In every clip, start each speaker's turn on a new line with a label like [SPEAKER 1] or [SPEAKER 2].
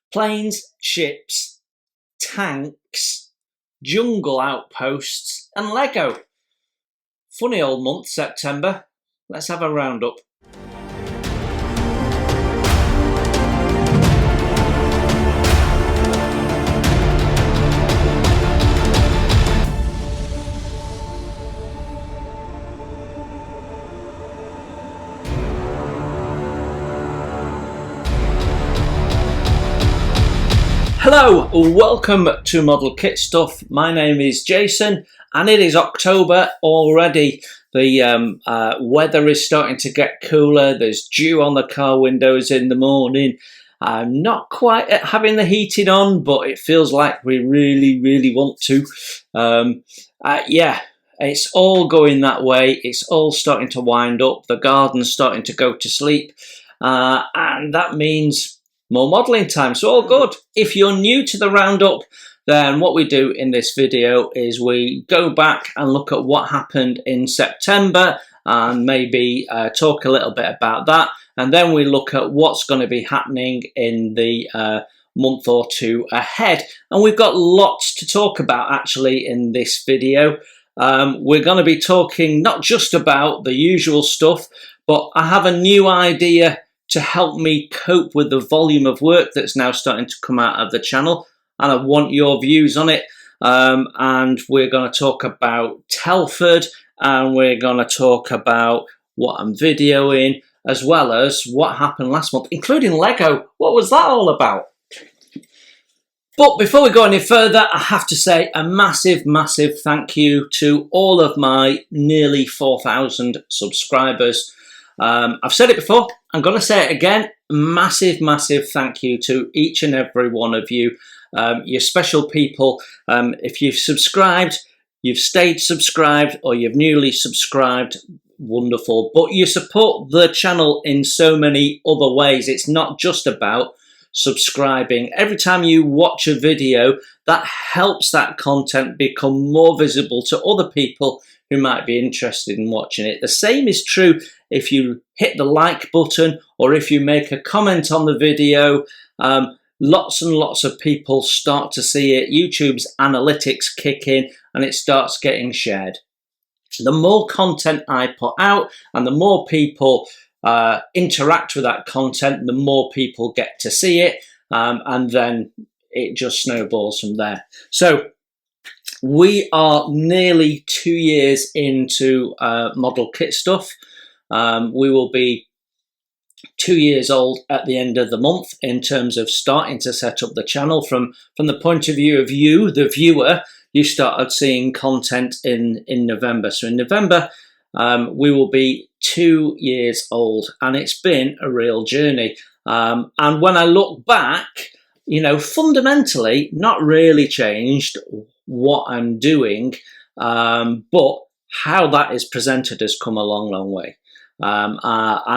[SPEAKER 1] planes, ships, tanks, jungle outposts and Lego. Funny old month, September. Let's have a roundup. Hello, welcome to Model Kit Stuff. My name is Jason and it is October already. The weather is starting to get cooler. There's dew on the car windows in the morning. I'm not quite having the heating on, but it feels like we really want to. Yeah, it's all going that way. It's all starting to wind up. The garden's starting to go to sleep. And that means more modelling time, so all good. If you're new to the roundup, then what we do in this video is we go back and look at what happened in September and maybe talk a little bit about that, and then we look at what's going to be happening in the month or two ahead. And we've got lots to talk about actually in this video. We're going to be talking not just about the usual stuff, but I have a new idea to help me cope with the volume of work that's now starting to come out of the channel, and I want your views on it. And we're going to talk about Telford, and we're going to talk about what I'm videoing, as well as what happened last month, including Lego. What was that all about? But before we go any further, I have to say a massive thank you to all of my nearly 4,000 subscribers. I've said it before, I'm going to say it again. Massive thank you to each and every one of you. You're special people. If you've subscribed, you've stayed subscribed, or you've newly subscribed, wonderful. But you support the channel in so many other ways. It's not just about subscribing. Every time you watch a video, that helps that content become more visible to other people who might be interested in watching it. The same is true if you hit the like button or if you make a comment on the video. Lots and lots of people start to see it. YouTube's analytics kick in and it starts getting shared. The more content I put out and the more people interact with that content, the more people get to see it, and then it just snowballs from there. So we are nearly 2 years into Model Kit Stuff. We will be 2 years old at the end of the month in terms of starting to set up the channel. From the point of view of you, the viewer, you started seeing content in November. So in November, we will be 2 years old, and it's been a real journey. And when I look back, you know, fundamentally, not really changed what I'm doing, but how that is presented has come a long way. And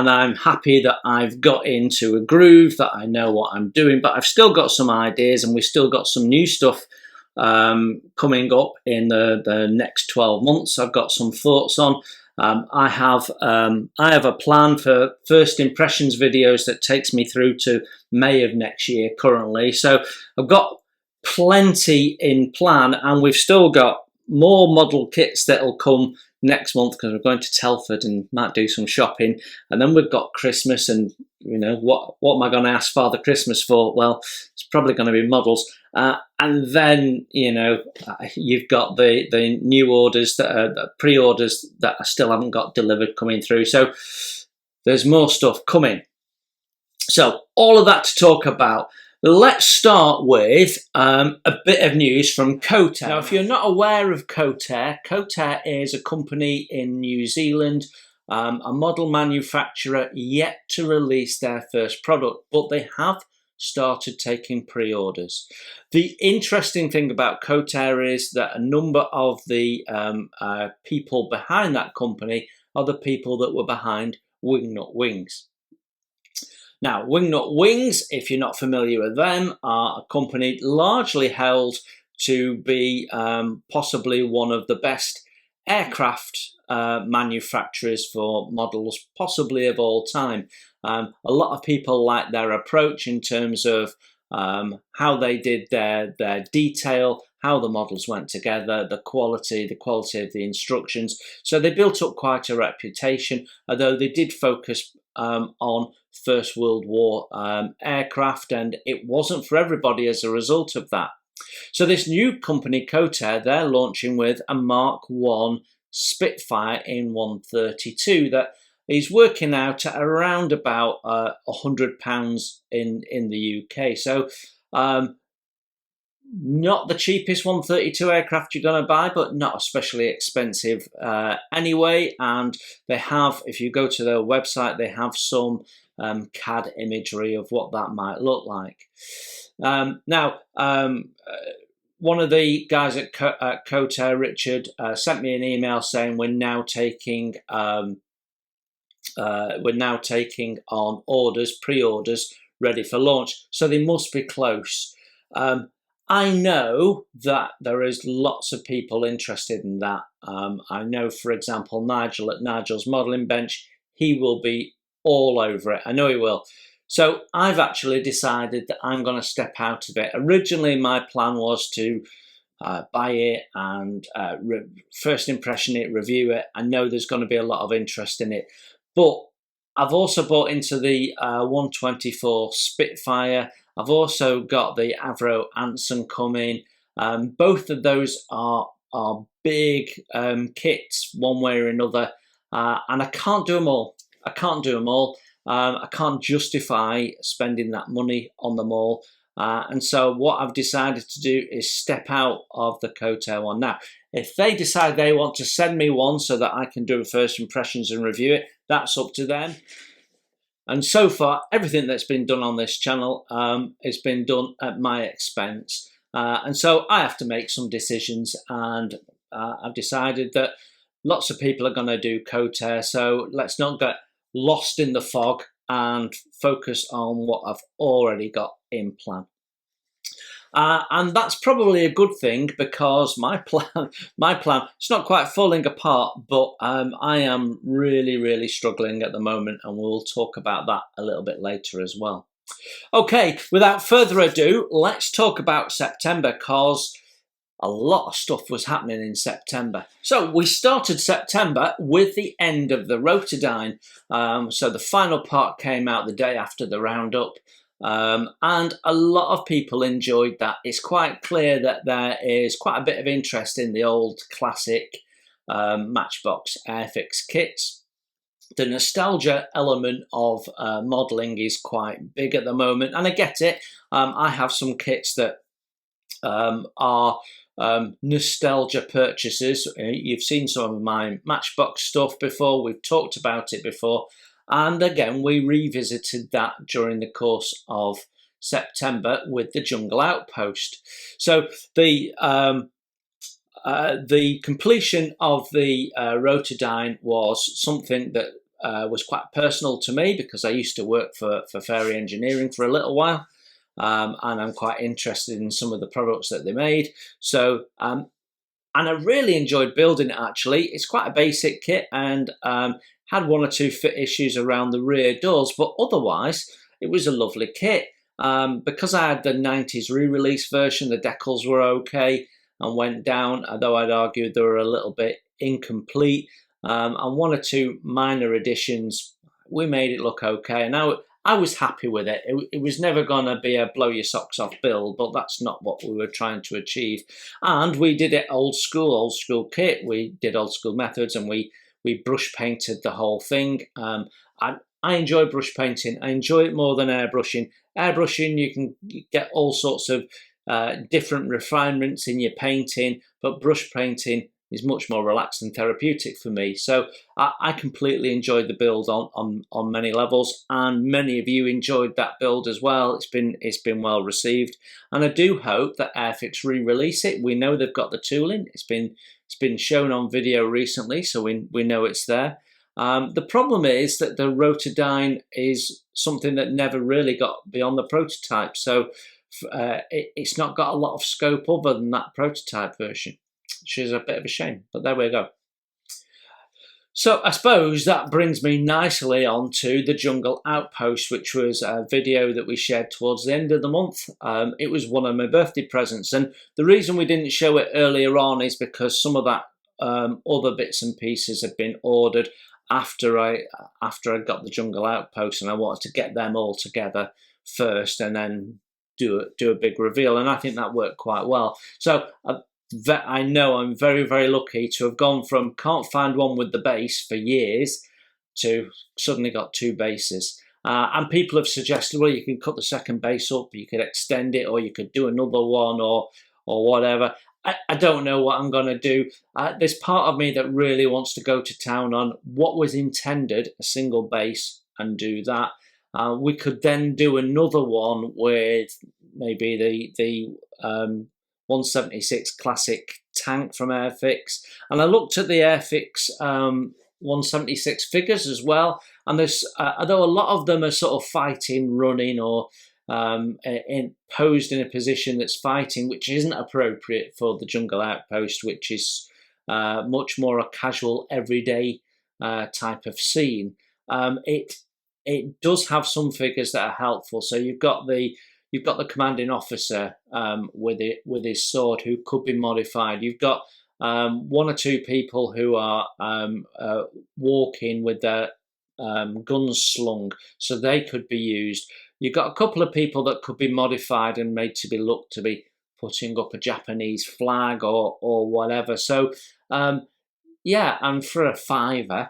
[SPEAKER 1] I'm happy that I've got into a groove, that I know what I'm doing, but I've still got some ideas and we've still got some new stuff coming up in the next 12 months. I've got some thoughts on. I have a plan for first impressions videos that takes me through to May of next year currently. So I've got plenty in plan, and we've still got more model kits that'll come next month because we're going to Telford and might do some shopping. And then we've got Christmas, and you know, what am I going to ask Father Christmas for? Well, it's probably going to be models. And then, you know, you've got the new orders that are pre-orders that I still haven't got delivered coming through. So there's more stuff coming. So all of that to talk about. Let's start with a bit of news from Cotair. Now, if you're not aware of Cotair, Cotair is a company in New Zealand, a model manufacturer yet to release their first product, but they have started taking pre-orders. The interesting thing about Cotair is that a number of the people behind that company are the people that were behind Wingnut Wings. Now, Wingnut Wings, if you're not familiar with them, are a company largely held to be possibly one of the best aircraft manufacturers for models, possibly of all time. A lot of people like their approach in terms of how they did their detail, how the models went together, the quality of the instructions. So they built up quite a reputation, although they did focus on First World War aircraft, and it wasn't for everybody as a result of that. So this new company, Cotair, they're launching with a Mark 1 Spitfire in 132 that is working out at around about £100 in the UK. So not the cheapest 132 aircraft you're going to buy, but not especially expensive anyway. And they have, if you go to their website, they have some CAD imagery of what that might look like. One of the guys at Cotair, Richard, sent me an email saying we're now taking on orders, pre-orders, ready for launch. So they must be close. I know that there is lots of people interested in that. I know, for example, Nigel at Nigel's Modelling Bench, he will be all over it. I know he will. So I've actually decided that I'm going to step out of it. Originally, my plan was to buy it and first impression it, review it. I know there's going to be a lot of interest in it. But I've also bought into the 124 Spitfire. I've also got the Avro Anson coming. Both of those are big kits one way or another. And I can't do them all. I can't justify spending that money on them all. And so what I've decided to do is step out of the Cotair one. Now, if they decide they want to send me one so that I can do first impressions and review it, that's up to them. And so far, everything that's been done on this channel has been done at my expense. And so I have to make some decisions, and I've decided that lots of people are going to do Cotair, so let's not get lost in the fog and focus on what I've already got in plan. And that's probably a good thing, because my plan, it's not quite falling apart, but I am really struggling at the moment, and we'll talk about that a little bit later as well. Okay, without further ado, let's talk about September, because a lot of stuff was happening in September. So we started September with the end of the Rotodyne. So the final part came out the day after the roundup. And a lot of people enjoyed that. It's quite clear that there is quite a bit of interest in the old classic Matchbox Airfix kits. The nostalgia element of modelling is quite big at the moment, and I get it. I have some kits that are nostalgia purchases. You've seen some of my Matchbox stuff before. We've talked about it before. And again, we revisited that during the course of September with the Jungle Outpost. So the completion of the Rotodyne was something that was quite personal to me, because I used to work for Fairy Engineering for a little while. And I'm quite interested in some of the products that they made. So, and I really enjoyed building it, actually. It's quite a basic kit, and had one or two fit issues around the rear doors, but otherwise it was a lovely kit. Because I had the 90s re-release version, the decals were okay and went down, although I'd argue they were a little bit incomplete. And one or two minor additions, we made it look okay. And I was happy with it. It was never going to be a blow your socks off build, but that's not what we were trying to achieve. And we did it old school kit. We did old school methods, and we brush painted the whole thing. I enjoy brush painting. I enjoy it more than airbrushing. Airbrushing, you can get all sorts of different refinements in your painting, but brush painting is much more relaxed and therapeutic for me. So I completely enjoyed the build on many levels, and many of you enjoyed that build as well. It's been well received, and I do hope that Airfix re-release it. We know they've got the tooling. It's been shown on video recently, so we know it's there. The problem is that the Rotodyne is something that never really got beyond the prototype, so it's not got a lot of scope other than that prototype version, which is a bit of a shame, but there we go. So I suppose that brings me nicely on to the Jungle Outpost, which was a video that we shared towards the end of the month. It was one of my birthday presents, and the reason we didn't show it earlier on is because some of that other bits and pieces had been ordered after I got the Jungle Outpost, and I wanted to get them all together first and then do a big reveal, and I think that worked quite well. So I know I'm very, very lucky to have gone from can't find one with the base for years to suddenly got 2 bases. And people have suggested, well, you can cut the second base up, you could extend it, or you could do another one, or whatever. I don't know what I'm going to do. There's part of me that really wants to go to town on what was intended, a single base, and do that. We could then do another one with maybe the 176 classic tank from Airfix, and I looked at the Airfix 176 figures as well, and there's although a lot of them are sort of fighting, running, or posed in a position that's fighting, which isn't appropriate for the Jungle Outpost, which is much more a casual, everyday type of scene. It does have some figures that are helpful. So you've got the commanding officer with his sword, who could be modified. You've got 1 or 2 people who are walking with their guns slung, so they could be used. You've got a couple of people that could be modified and made to be look to be putting up a Japanese flag or whatever. So yeah, and for a £5,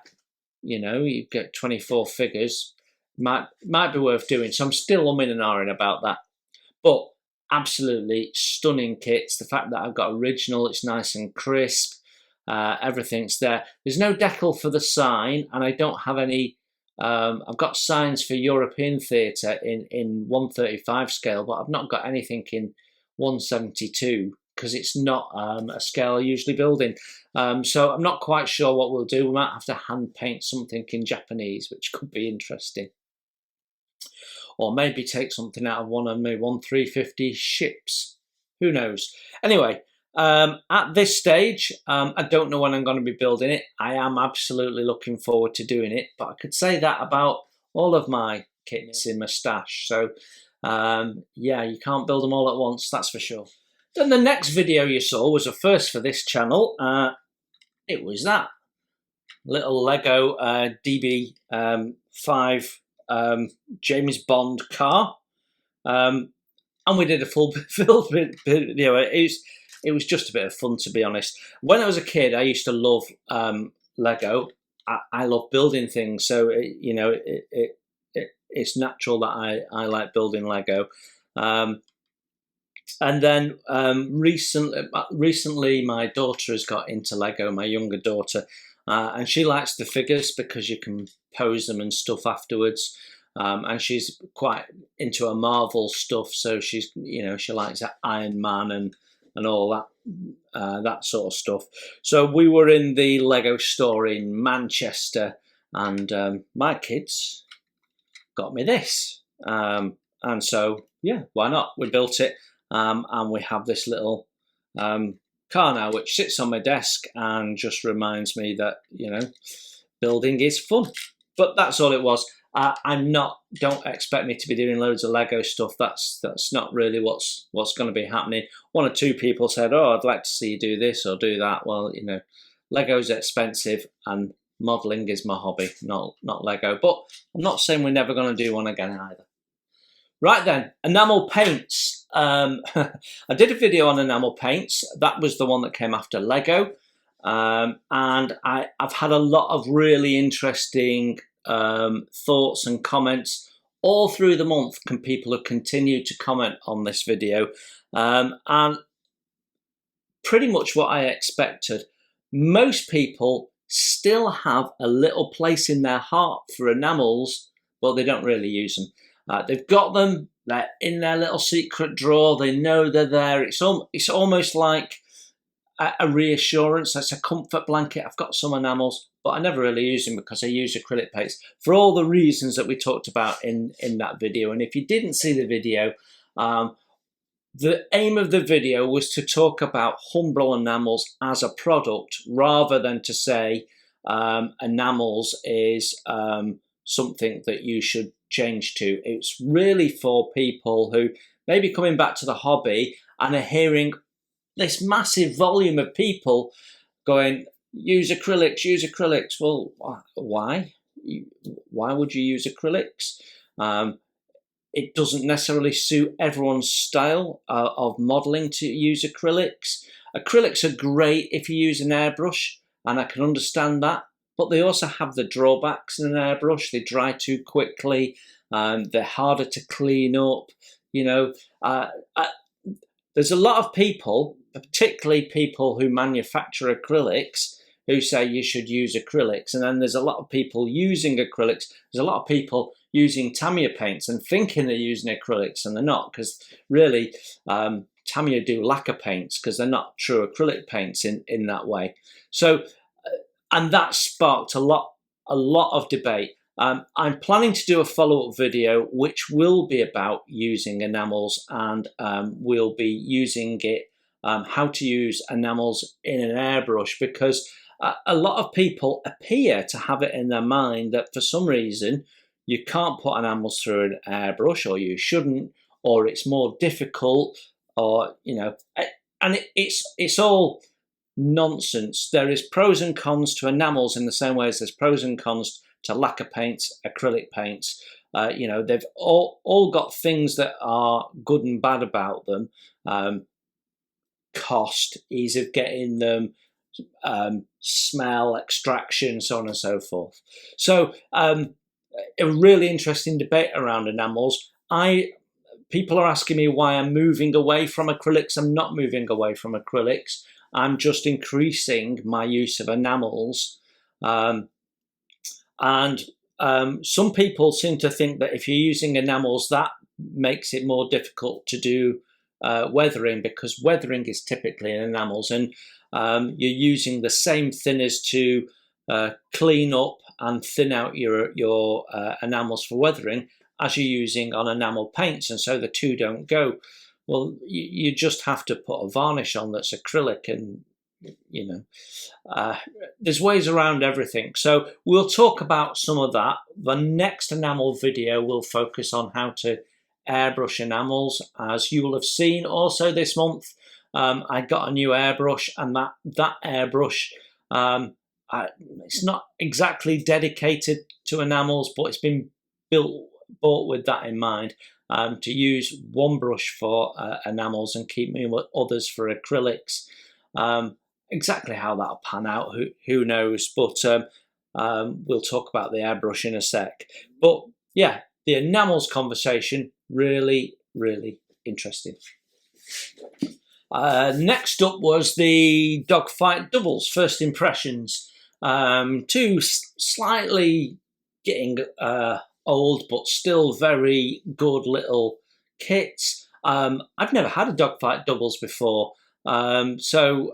[SPEAKER 1] you get 24 figures. Might be worth doing. So I'm still umming and ahhing about that. But absolutely stunning kits. The fact that I've got original, it's nice and crisp. Everything's there. There's no decal for the sign, and I don't have any. I've got signs for European theatre in 135 scale, but I've not got anything in 172 because it's not a scale I usually build in. So I'm not quite sure what we'll do. We might have to hand paint something in Japanese, which could be interesting. Or maybe take something out of one of my 1350 ships. Who knows? Anyway, at this stage, I don't know when I'm going to be building it. I am absolutely looking forward to doing it, but I could say that about all of my kits in my stash. So, yeah, you can't build them all at once, that's for sure. Then the next video you saw was a first for this channel. It was that little Lego DB5 James Bond car, and we did a full build video. It was just a bit of fun, to be honest. When I was a kid, I used to love Lego. I love building things, so it's natural that I like building Lego. And then recently, my daughter has got into Lego, my younger daughter, and she likes the figures because you can pose them and stuff afterwards. And she's quite into her Marvel stuff, so she's she likes Iron Man and all that sort of stuff. So we were in the Lego store in Manchester, and my kids got me this, and so yeah, why not? We built it. And we have this little car now, which sits on my desk and just reminds me that building is fun. But that's all it was. Don't expect me to be doing loads of Lego stuff. That's not really what's going to be happening. 1 or 2 people said, "Oh, I'd like to see you do this or do that." Well, Lego's expensive, and modelling is my hobby, not Lego. But I'm not saying we're never going to do one again either. Right then, enamel paints. I did a video on enamel paints. That was the one that came after Lego. And I've had a lot of really interesting thoughts and comments all through the month. People have continued to comment on this video. And pretty much what I expected. Most people still have a little place in their heart for enamels, but they don't really use them. They've got them, they're in their little secret drawer, they know they're there. It's almost like a reassurance. That's a comfort blanket. I've got some enamels, but I never really use them because I use acrylic paints for all the reasons that we talked about in that video. And if you didn't see the video, the aim of the video was to talk about Humbrol enamels as a product rather than to say enamels is something that you should change to. It's really for people who may be coming back to the hobby and are hearing this massive volume of people going, use acrylics, use acrylics. Well, why? Why would you use acrylics? It doesn't necessarily suit everyone's style of modelling to use acrylics. Acrylics are great if you use an airbrush, and I can understand that, but they also have the drawbacks in an airbrush. They dry too quickly, they're harder to clean up. There's a lot of people, particularly people who manufacture acrylics, who say you should use acrylics. And then there's a lot of people using acrylics. There's a lot of people using Tamiya paints and thinking they're using acrylics, and they're not, because really Tamiya do lacquer paints because they're not true acrylic paints in that way. So, and that sparked a lot of debate. I'm planning to do a follow-up video which will be about using enamels, and we'll be using it, how to use enamels in an airbrush, because a lot of people appear to have it in their mind that for some reason you can't put enamels through an airbrush, or you shouldn't, or it's more difficult, or and it's all nonsense. There is pros and cons to enamels in the same way as there's pros and cons to lacquer paints, acrylic paints. They've all got things that are good and bad about them. Cost, ease of getting them, smell, extraction, so on and so forth. So a really interesting debate around enamels. People are asking me why I'm moving away from acrylics. I'm not moving away from acrylics. I'm just increasing my use of enamels. And some people seem to think that if you're using enamels, that makes it more difficult to do weathering, because weathering is typically in enamels, and you're using the same thinners to clean up and thin out your enamels for weathering as you're using on enamel paints, and so the two don't go. Well, you just have to put a varnish on that's acrylic, and there's ways around everything. So we'll talk about some of that. The next enamel video will focus on how to airbrush enamels. As you will have seen also this month, I got a new airbrush, and that airbrush, it's not exactly dedicated to enamels, but it's been bought with that in mind, to use one brush for enamels and keep me with others for acrylics. Exactly how that'll pan out, who knows, but we'll talk about the airbrush in a sec. But yeah, the enamels conversation, really, really interesting. Next up was the dogfight doubles, first impressions. Two slightly getting old, but still very good little kits. I've never had a dogfight doubles before. So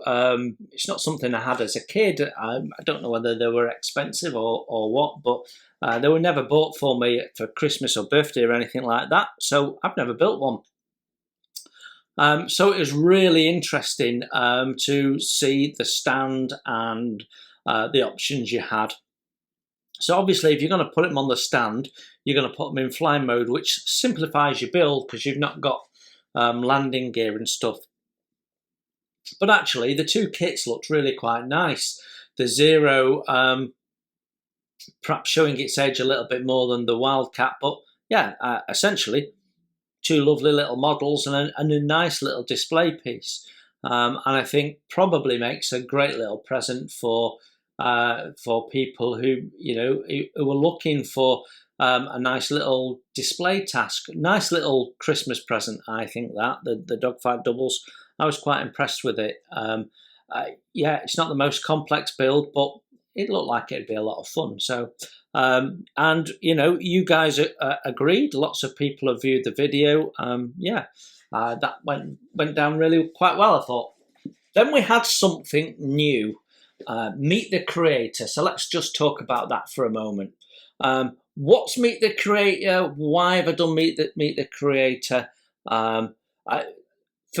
[SPEAKER 1] it's not something I had as a kid. I don't know whether they were expensive or what, but they were never bought for me for Christmas or birthday or anything like that. So I've never built one. So it was really interesting to see the stand and the options you had. So obviously, if you're going to put them on the stand, you're going to put them in fly mode, which simplifies your build because you've not got landing gear and stuff. But actually, the two kits looked really quite nice. The Zero, perhaps showing its age a little bit more than the Wildcat, but yeah, essentially, two lovely little models and a nice little display piece. And I think probably makes a great little present for people who who are looking for a nice little display task, nice little Christmas present. I think that the dogfight doubles, I was quite impressed with it. Yeah, it's not the most complex build, but it looked like it'd be a lot of fun. So, and you guys agreed. Lots of people have viewed the video. That went down really quite well, I thought. Then we had something new. Meet the Creator. So let's just talk about that for a moment. What's Meet the Creator? Why have I done Meet the Creator? For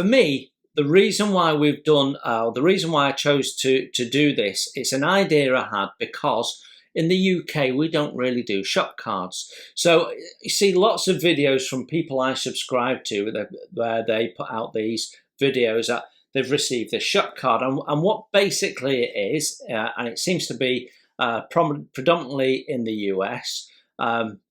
[SPEAKER 1] me, the reason why we've done, the reason why I chose to do this, it's an idea I had because in the UK we don't really do shop cards. So you see lots of videos from people I subscribe to where they put out these videos that they've received a shop card, and what basically it is, and it seems to be predominantly in the US.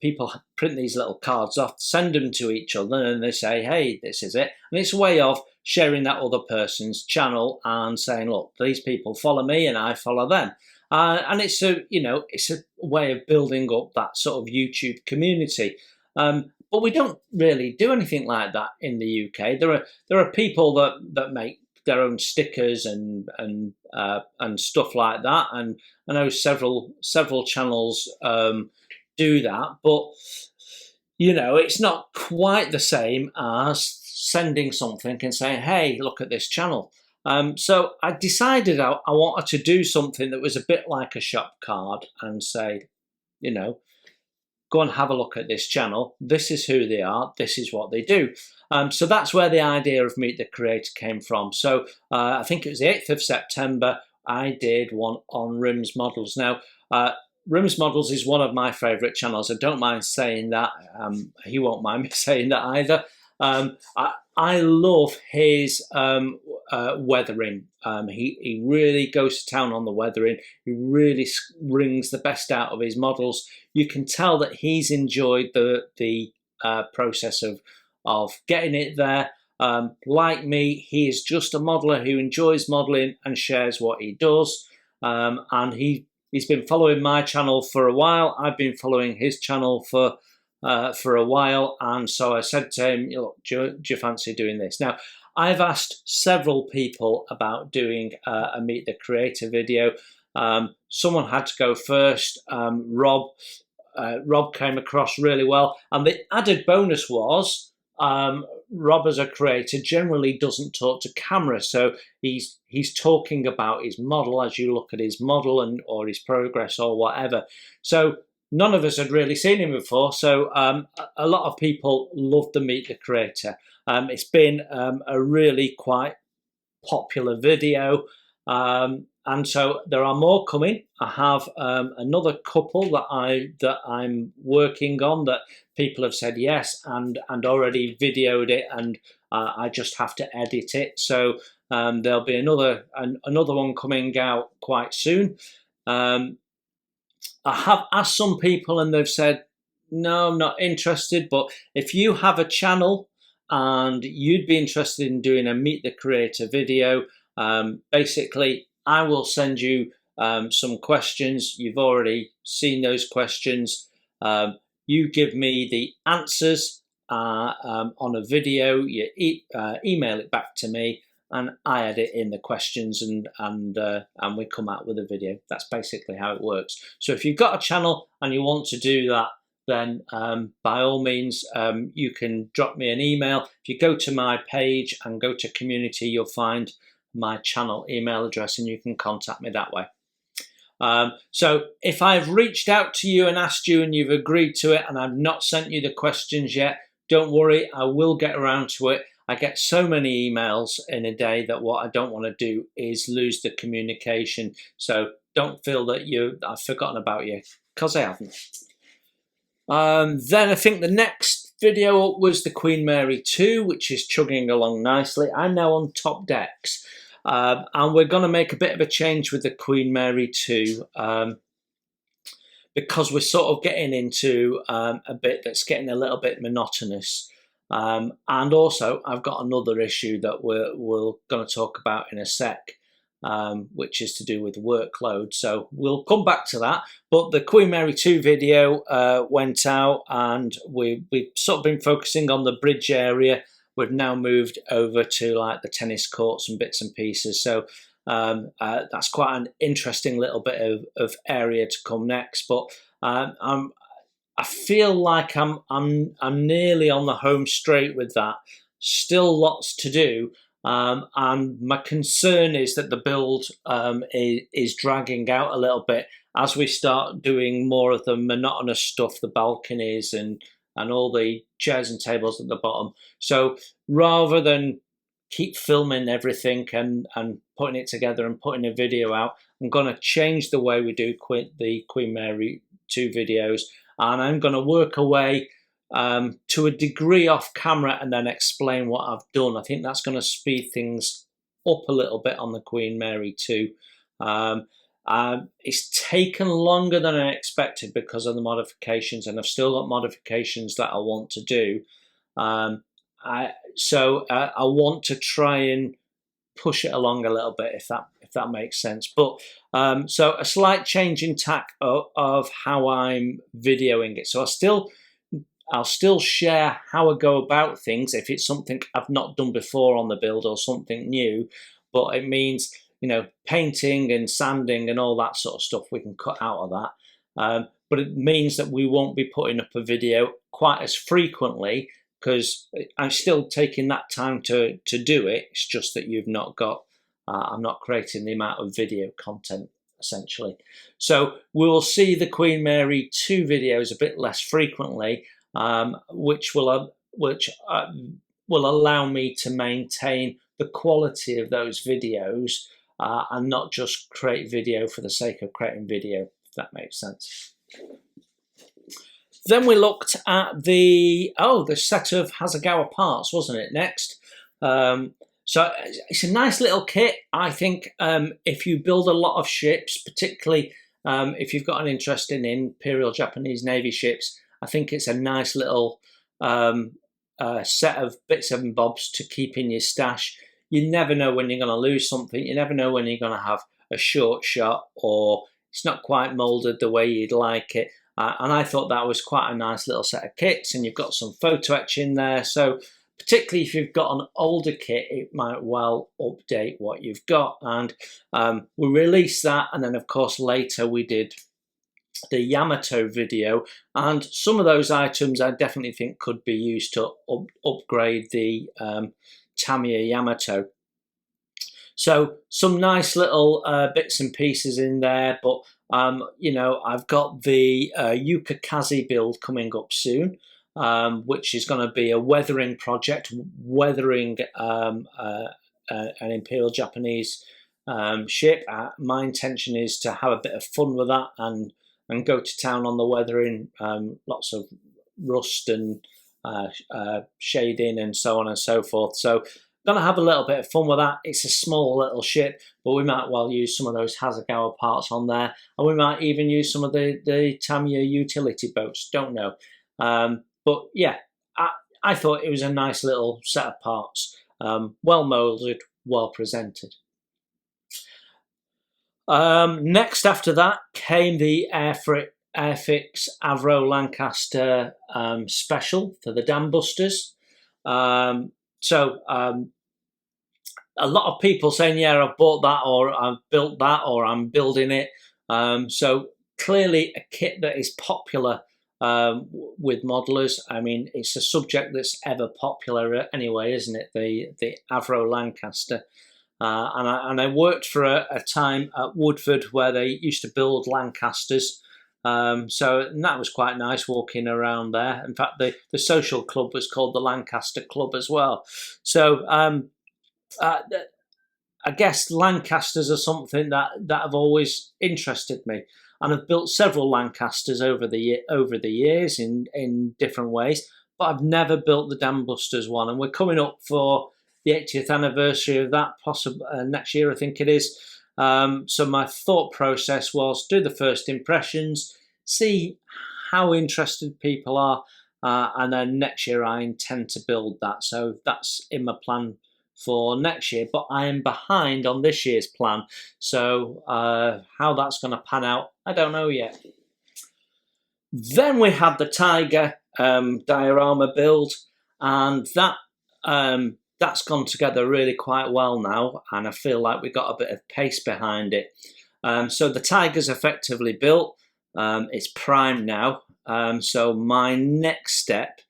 [SPEAKER 1] People print these little cards off, send them to each other, and they say, "Hey, this is it." And it's a way of sharing that other person's channel and saying, "Look, these people follow me, and I follow them." And it's it's a way of building up that sort of YouTube community. But we don't really do anything like that in the UK. There are people that make their own stickers and stuff like that, and I know several channels do that, but it's not quite the same as sending something and saying, "Hey, look at this channel." So I decided I wanted to do something that was a bit like a shop card and say, go and have a look at this channel. This is who they are. This is what they do. So that's where the idea of Meet the Creator came from. So I think it was the 8th of September, I did one on Rims Models. Now, Rims Models is one of my favourite channels. I don't mind saying that. He won't mind me saying that either. I love his weathering. He really goes to town on the weathering. He really wrings the best out of his models. You can tell that he's enjoyed the process of getting it there. Like me, he is just a modeler who enjoys modelling and shares what he does. And he's been following my channel for a while. I've been following his channel for a while, and so I said to him, "Look, do you fancy doing this?" Now, I've asked several people about doing a Meet the Creator video. Someone had to go first. Rob came across really well, and the added bonus was Rob, as a creator, generally doesn't talk to camera, so he's talking about his model as you look at his model or his progress or whatever. So none of us had really seen him before, so a lot of people loved the Meet the Creator. It's been a really quite popular video, and so there are more coming. I have another couple that I'm working on that people have said yes and already videoed it, and I just have to edit it. So there'll be another one coming out quite soon. I have asked some people and they've said, "No, I'm not interested." But if you have a channel and you'd be interested in doing a Meet the Creator video, basically I will send you some questions. You've already seen those questions. You give me the answers on a video. You email it back to me, and I edit in the questions, and we come out with a video. That's basically how it works. So if you've got a channel and you want to do that, then by all means, you can drop me an email. If you go to my page and go to community, you'll find my channel email address, and you can contact me that way. So if I've reached out to you and asked you and you've agreed to it and I've not sent you the questions yet, don't worry, I will get around to it. I get so many emails in a day that what I don't want to do is lose the communication. So don't feel that I've forgotten about you, because I haven't. Then I think the next video up was the Queen Mary 2, which is chugging along nicely. I'm now on top decks. And we're going to make a bit of a change with the Queen Mary 2 because we're sort of getting into a bit that's getting a little bit monotonous. And also, I've got another issue that we're going to talk about in a sec, which is to do with workload. So we'll come back to that. But the Queen Mary 2 video went out, and we've sort of been focusing on the bridge area. We've now moved over to like the tennis courts and bits and pieces. So that's quite an interesting little bit of area to come next. But I feel like I'm nearly on the home straight with that. Still lots to do. And my concern is that the build is dragging out a little bit as we start doing more of the monotonous stuff, the balconies and all the chairs and tables at the bottom. So rather than keep filming everything and putting it together and putting a video out. I'm going to change the way we do the Queen Mary 2 videos, and I'm going to work away to a degree off camera and then explain what I've done. I think that's going to speed things up a little bit on the Queen Mary 2. It's taken longer than I expected because of the modifications, and I've still got modifications that I want to do. I want to try and push it along a little bit, if that makes sense. But so a slight change in tack of how I'm videoing it. So I'll still share how I go about things if it's something I've not done before on the build or something new. But it means, you know, painting and sanding and all that sort of stuff we can cut out of that. But it means that we won't be putting up a video quite as frequently, because I'm still taking that time to do it. It's just that you've not got, I'm not creating the amount of video content, essentially. So we will see the Queen Mary 2 videos a bit less frequently, which will allow me to maintain the quality of those videos and not just create video for the sake of creating video, if that makes sense. Then we looked at the set of Hasegawa parts, wasn't it, next? So it's a nice little kit. I think if you build a lot of ships, particularly if you've got an interest in Imperial Japanese Navy ships, I think it's a nice little set of bits and bobs to keep in your stash. You never know when you're going to lose something. You never know when you're going to have a short shot or it's not quite moulded the way you'd like it. And I thought that was quite a nice little set of kits, and you've got some photo etch in there. So particularly if you've got an older kit, it might well update what you've got. And we released that, and then of course later we did the Yamato video, and some of those items I definitely think could be used to upgrade the Tamiya Yamato. So some nice little bits and pieces in there, but you know, I've got the Yukikaze build coming up soon, which is going to be a weathering project, weathering an Imperial Japanese ship. My intention is to have a bit of fun with that and go to town on the weathering, lots of rust and shading and so on and so forth. So going to have a little bit of fun with that. It's a small little ship, but we might well use some of those Hasegawa parts on there, and we might even use some of the Tamiya utility boats. Don't know, but yeah, I thought it was a nice little set of parts, well moulded, well presented. Next after that came the Airfix Avro Lancaster special for the Dam Busters. A lot of people saying, yeah, I've bought that, or I've built that, or I'm building it. So clearly a kit that is popular with modelers. I mean, it's a subject that's ever popular anyway, isn't it? The Avro Lancaster. And I worked for a time at Woodford where they used to build Lancasters. So that was quite nice walking around there. In fact, the social club was called the Lancaster Club as well. So I guess Lancasters are something that have always interested me, and I've built several Lancasters over the years in different ways. But I've never built the Dam Busters one, and we're coming up for the 80th anniversary of that, possibly next year, I think it is. So my thought process was do the first impressions, see how interested people are, and then next year I intend to build that. So that's in my plan for next year, but I am behind on this year's plan. So how that's going to pan out, I don't know yet. Then we had the Tiger diorama build, and that's gone together really quite well now, and I feel like we got a bit of pace behind it. So the Tiger's effectively built. It's primed now. So my next step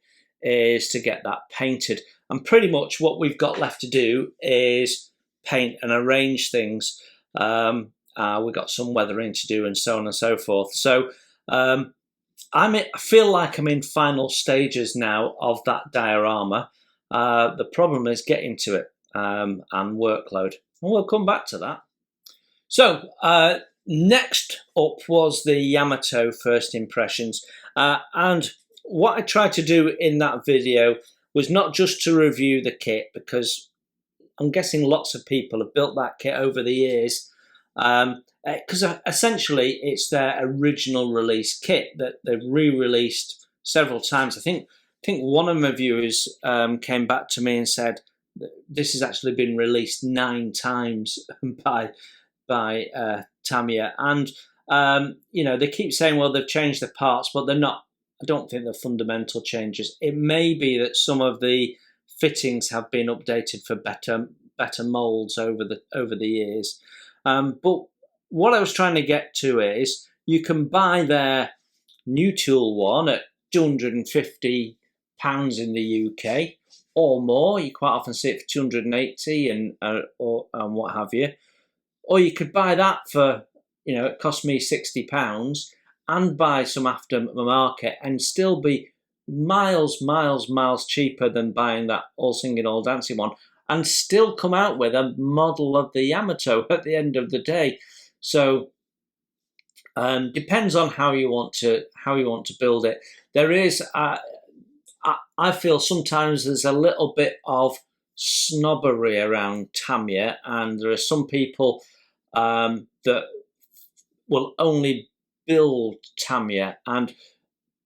[SPEAKER 1] is to get that painted. And pretty much what we've got left to do is paint and arrange things. We've got some weathering to do and so on and so forth. So I feel like I'm in final stages now of that diorama. The problem is getting to it. and workload. And we'll come back to that. So next up was the Yamato first impressions. And what I tried to do in that video was not just to review the kit, because I'm guessing lots of people have built that kit over the years, because essentially it's their original release kit that they've re-released several times. I think one of my viewers came back to me and said this has actually been released 9 times by Tamiya, and they keep saying, well, they've changed the parts, but they're not. I don't think they're fundamental changes. It may be that some of the fittings have been updated for better molds over the years. But what I was trying to get to is you can buy their new tool one at £250 in the UK or more. You quite often see it for 280 and what have you. Or you could buy that for, it cost me £60 and buy some aftermarket and still be miles cheaper than buying that all singing, all dancing one, and still come out with a model of the Yamato at the end of the day. So depends on how you want to build it. There is, I feel sometimes there's a little bit of snobbery around Tamiya, and there are some people that will only build Tamiya, and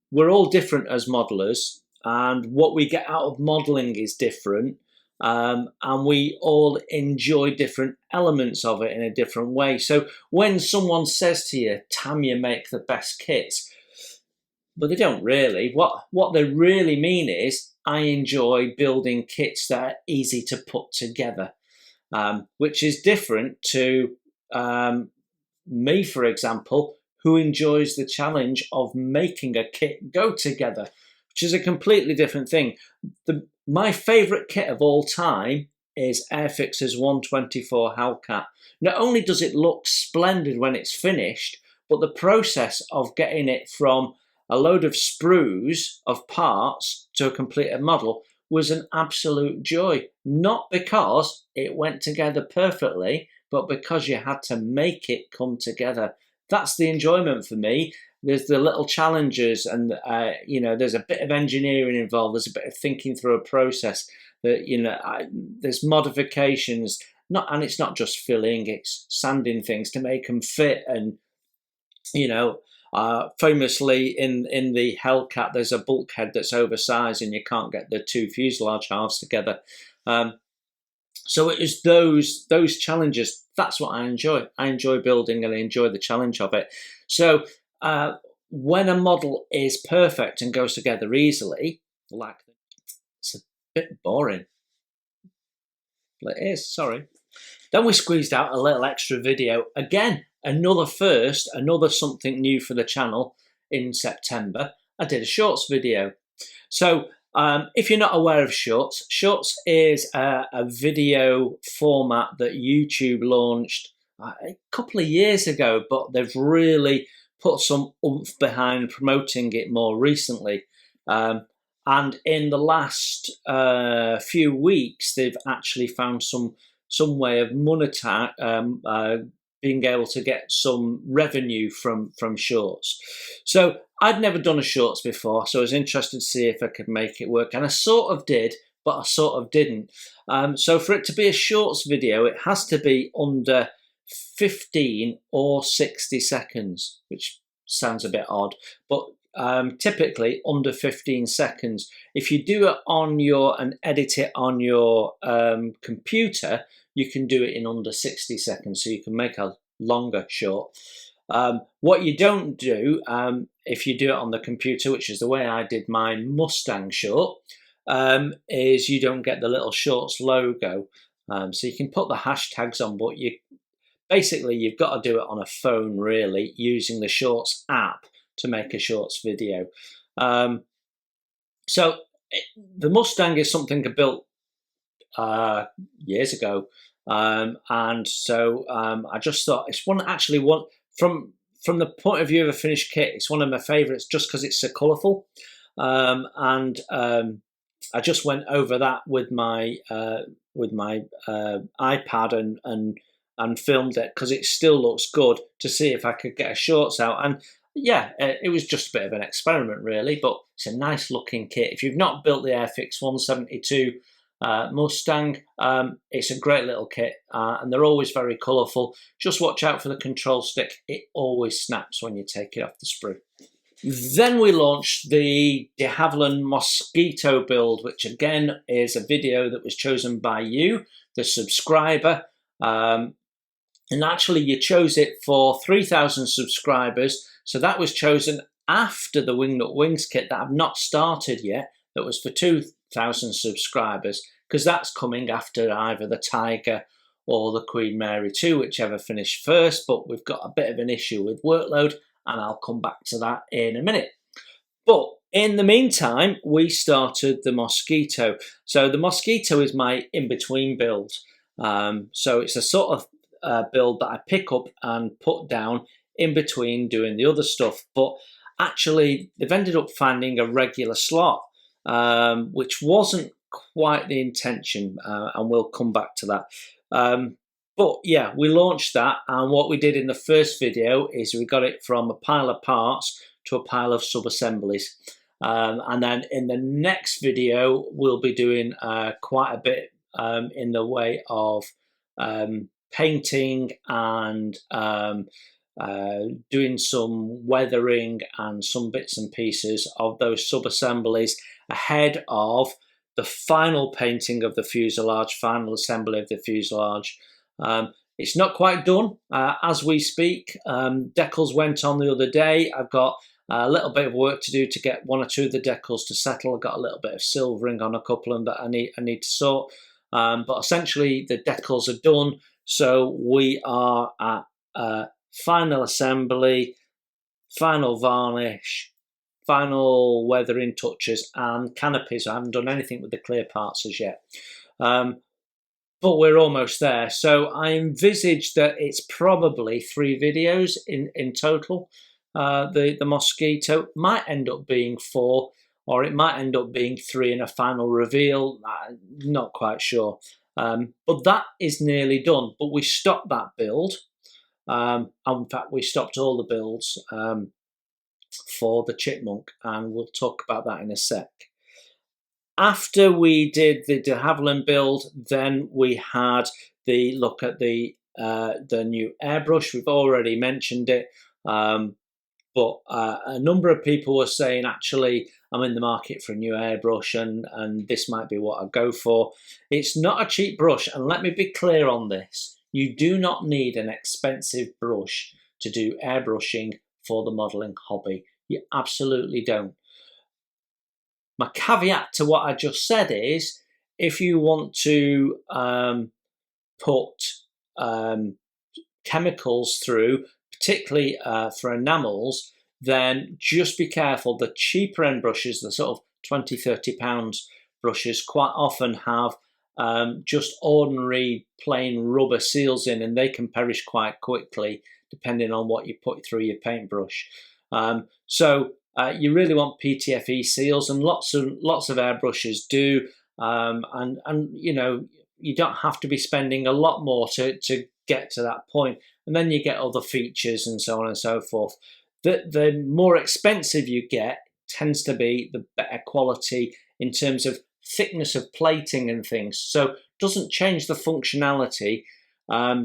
[SPEAKER 1] we're all different as modelers, and what we get out of modeling is different, and we all enjoy different elements of it in a different way. So when someone says to you, Tamiya make the best kits, but they don't really. What they really mean is, I enjoy building kits that are easy to put together, which is different to me, for example, who enjoys the challenge of making a kit go together, which is a completely different thing. My favourite kit of all time is Airfix's 124 Hellcat. Not only does it look splendid when it's finished, but the process of getting it from a load of sprues of parts to a completed model was an absolute joy. Not because it went together perfectly, but because you had to make it come together. That's the enjoyment for me. There's the little challenges, and there's a bit of engineering involved. There's a bit of thinking through a process. That there's modifications, and it's not just filling; it's sanding things to make them fit. And famously in the Hellcat, there's a bulkhead that's oversized, and you can't get the 2 fuselage halves together. So it is those challenges. That's what I enjoy. I enjoy building, and I enjoy the challenge of it. So when a model is perfect and goes together easily, it's a bit boring. But it is, sorry. Then we squeezed out a little extra video. Again, another first, another something new for the channel in September. I did a shorts video. So if you're not aware of shorts, shorts is a video format that YouTube launched a couple of years ago, but they've really put some oomph behind promoting it more recently. And in the last few weeks, they've actually found some way of monetize, being able to get some revenue from shorts. So I'd never done a shorts before, so I was interested to see if I could make it work. And I sort of did, but I sort of didn't. So for it to be a shorts video, it has to be under 15 or 60 seconds, which sounds a bit odd, but typically under 15 seconds. If you do it and edit it on your computer, you can do it in under 60 seconds, so you can make a longer short. What you don't do, if you do it on the computer, which is the way I did my Mustang short, is you don't get the little shorts logo. So you can put the hashtags on, but you've got to do it on a phone, really, using the shorts app to make a shorts video. So the Mustang is something I built years ago, and so I just thought it's one from the point of view of a finished kit, it's one of my favourites just because it's so colourful, and I just went over that with my iPad and filmed it because it still looks good to see if I could get a shorts out. And yeah, it was just a bit of an experiment really, but it's a nice looking kit. If you've not built the Airfix 172 Mustang, it's a great little kit, and they're always very colourful. Just watch out for the control stick. It always snaps when you take it off the sprue. Then we launched the de Havilland Mosquito build, which again is a video that was chosen by you, the subscriber. And actually you chose it for 3,000 subscribers. So that was chosen after the Wingnut Wings kit that I've not started yet. That was for 2,000 subscribers, because that's coming after either the Tiger or the Queen Mary 2, whichever finished first. But we've got a bit of an issue with workload, and I'll come back to that in a minute. But in the meantime, we started the Mosquito. So the Mosquito is my in-between build. So it's a sort of build that I pick up and put down in between doing the other stuff. But actually, they've ended up finding a regular slot, which wasn't quite the intention, and we'll come back to that. But yeah, we launched that, and what we did in the first video is we got it from a pile of parts to a pile of sub-assemblies. And then in the next video, we'll be doing quite a bit in the way of painting and doing some weathering and some bits and pieces of those sub-assemblies ahead of the final painting of the fuselage, final assembly of the fuselage. It's not quite done as we speak. Decals went on the other day. I've got a little bit of work to do to get one or two of the decals to settle. I've got a little bit of silvering on a couple of them that I need to sort. But essentially the decals are done. So we are at final assembly, final varnish, final weathering touches and canopies. I haven't done anything with the clear parts as yet. But we're almost there. So I envisage that it's probably 3 videos in total. The Mosquito might end up being 4, or it might end up being 3 in a final reveal. Not quite sure. But that is nearly done. But we stopped that build. In fact, we stopped all the builds for the Chipmunk, and we'll talk about that in a sec. After we did the de Havilland build, then we had the look at the new airbrush. We've already mentioned it, but a number of people were saying, actually, I'm in the market for a new airbrush, and this might be what I go for. It's not a cheap brush, and let me be clear on this. You do not need an expensive brush to do airbrushing for the modelling hobby. You absolutely don't. My caveat to what I just said is, if you want to put chemicals through, particularly for enamels, then just be careful. The cheaper end brushes, the sort of £20–30 brushes, quite often have just ordinary plain rubber seals in, and they can perish quite quickly depending on what you put through your paintbrush. So you really want PTFE seals, and lots of airbrushes do, and you know, you don't have to be spending a lot more to get to that point, and then you get other features and so on and so forth. The more expensive you get tends to be the better quality in terms of thickness of plating and things. So it doesn't change the functionality,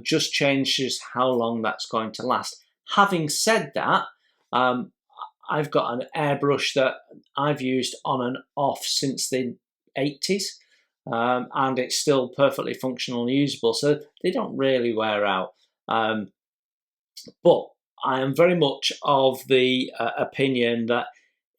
[SPEAKER 1] just changes how long that's going to last. Having said that, I've got an airbrush that I've used on and off since the 80s, and it's still perfectly functional and usable, so they don't really wear out. But I am very much of the opinion that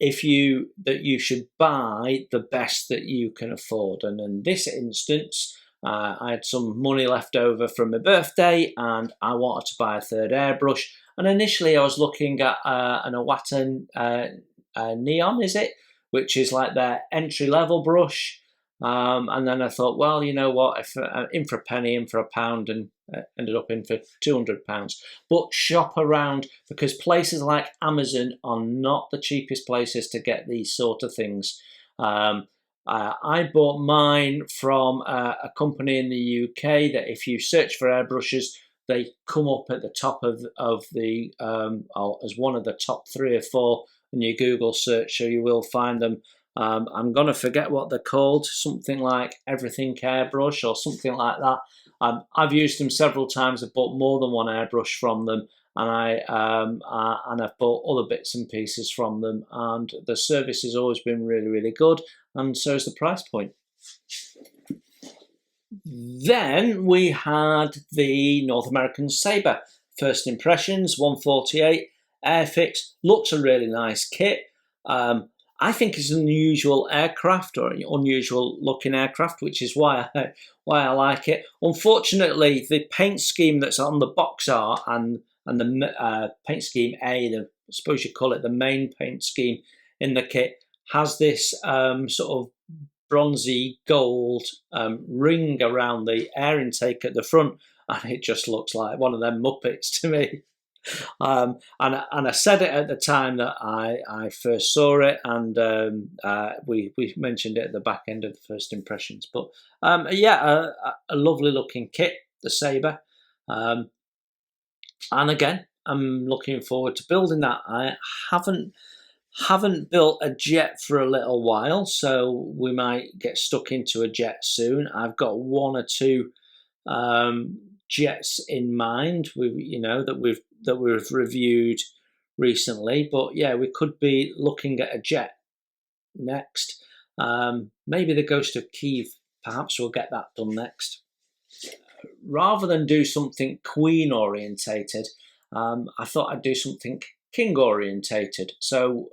[SPEAKER 1] you should buy the best that you can afford. And in this instance, I had some money left over from my birthday, and I wanted to buy a third airbrush. And initially, I was looking at an Iwata Neon, is it? Which is like their entry-level brush. And then I thought, well, you know what? If in for a penny, in for a pound, and ended up in for £200. But shop around, because places like Amazon are not the cheapest places to get these sort of things. I bought mine from a company in the UK that if you search for airbrushes, they come up at the top of the as one of the top 3 or 4 in your Google search, so you will find them. I'm going to forget what they're called, something like Everything Airbrush or something like that. I've used them several times. I've bought more than one airbrush from them, and I've bought other bits and pieces from them, and the service has always been really, really good, and so is the price point. Then we had the North American Sabre. First impressions, 148, Airfix, looks a really nice kit. I think it's an unusual aircraft, or an unusual looking aircraft, which is why I like it. Unfortunately, the paint scheme that's on the box art and the paint scheme A, I suppose you call it the main paint scheme in the kit, has this sort of bronzy gold ring around the air intake at the front, and it just looks like one of them Muppets to me. And I said it at the time that I first saw it, and we mentioned it at the back end of the first impressions. But a lovely looking kit, the Sabre, and again, I'm looking forward to building that. I haven't built a jet for a little while, so we might get stuck into a jet soon. I've got 1 or 2 jets in mind, that we've reviewed recently. But yeah, we could be looking at a jet next. Maybe the Ghost of Kiev. Perhaps we'll get that done next. Rather than do something Queen orientated, I thought I'd do something King orientated. So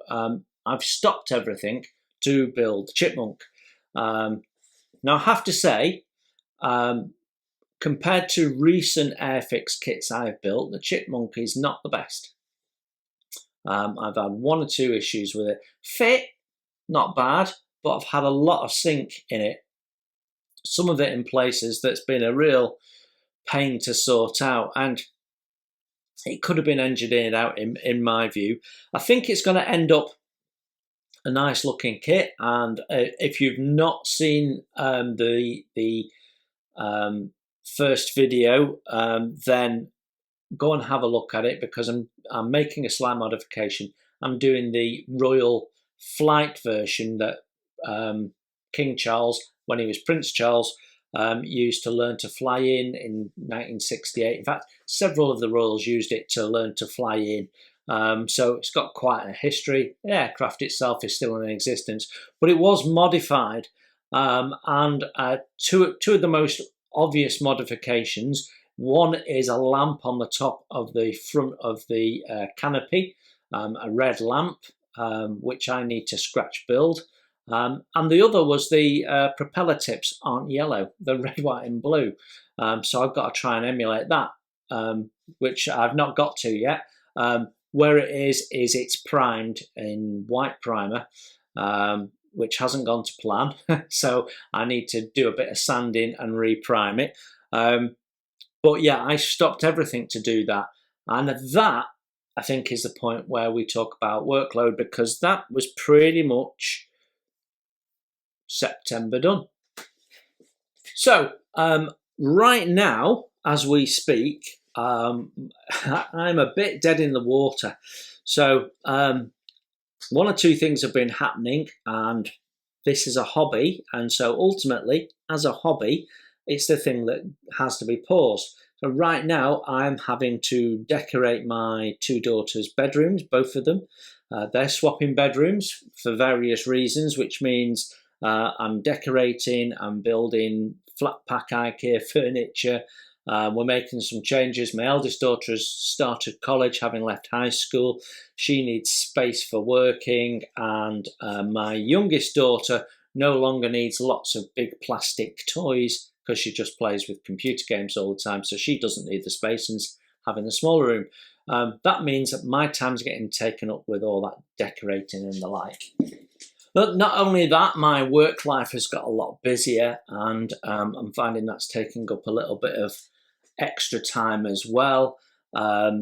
[SPEAKER 1] I've stopped everything to build Chipmunk. Now I have to say, compared to recent Airfix kits I've built, the Chipmunk is not the best. I've had 1 or 2 issues with it. Fit, not bad, but I've had a lot of sink in it. Some of it in places that's been a real pain to sort out, and it could have been engineered out in my view. I think it's going to end up a nice looking kit, and if you've not seen the first video, then go and have a look at it, because I'm making a slight modification. I'm doing the Royal Flight version that King Charles, when he was Prince Charles, used to learn to fly in 1968. In fact, several of the royals used it to learn to fly in. So it's got quite a history. The aircraft itself is still in existence, but it was modified. And two of the most obvious modifications. One is a lamp on the top of the front of the canopy, a red lamp, which I need to scratch build. And the other was the propeller tips aren't yellow, they're red, white and blue. So I've got to try and emulate that, which I've not got to yet. Where it is it's primed in white primer, which hasn't gone to plan. So I need to do a bit of sanding and reprime it. But yeah, I stopped everything to do that. And that, I think, is the point where we talk about workload, because that was pretty much September done. So right now, as we speak, I'm a bit dead in the water. So 1 or 2 things have been happening, and this is a hobby, and so ultimately, as a hobby, it's the thing that has to be paused. So right now, I'm having to decorate my 2 daughters' bedrooms, both of them. They're swapping bedrooms for various reasons, which means I'm decorating, I'm building flat pack IKEA furniture. We're making some changes. My eldest daughter has started college, having left high school. She needs space for working, and my youngest daughter no longer needs lots of big plastic toys, because she just plays with computer games all the time, so she doesn't need the space and's having a smaller room. That means that my time's getting taken up with all that decorating and the like. But not only that, my work life has got a lot busier, and I'm finding that's taking up a little bit of extra time as well. We're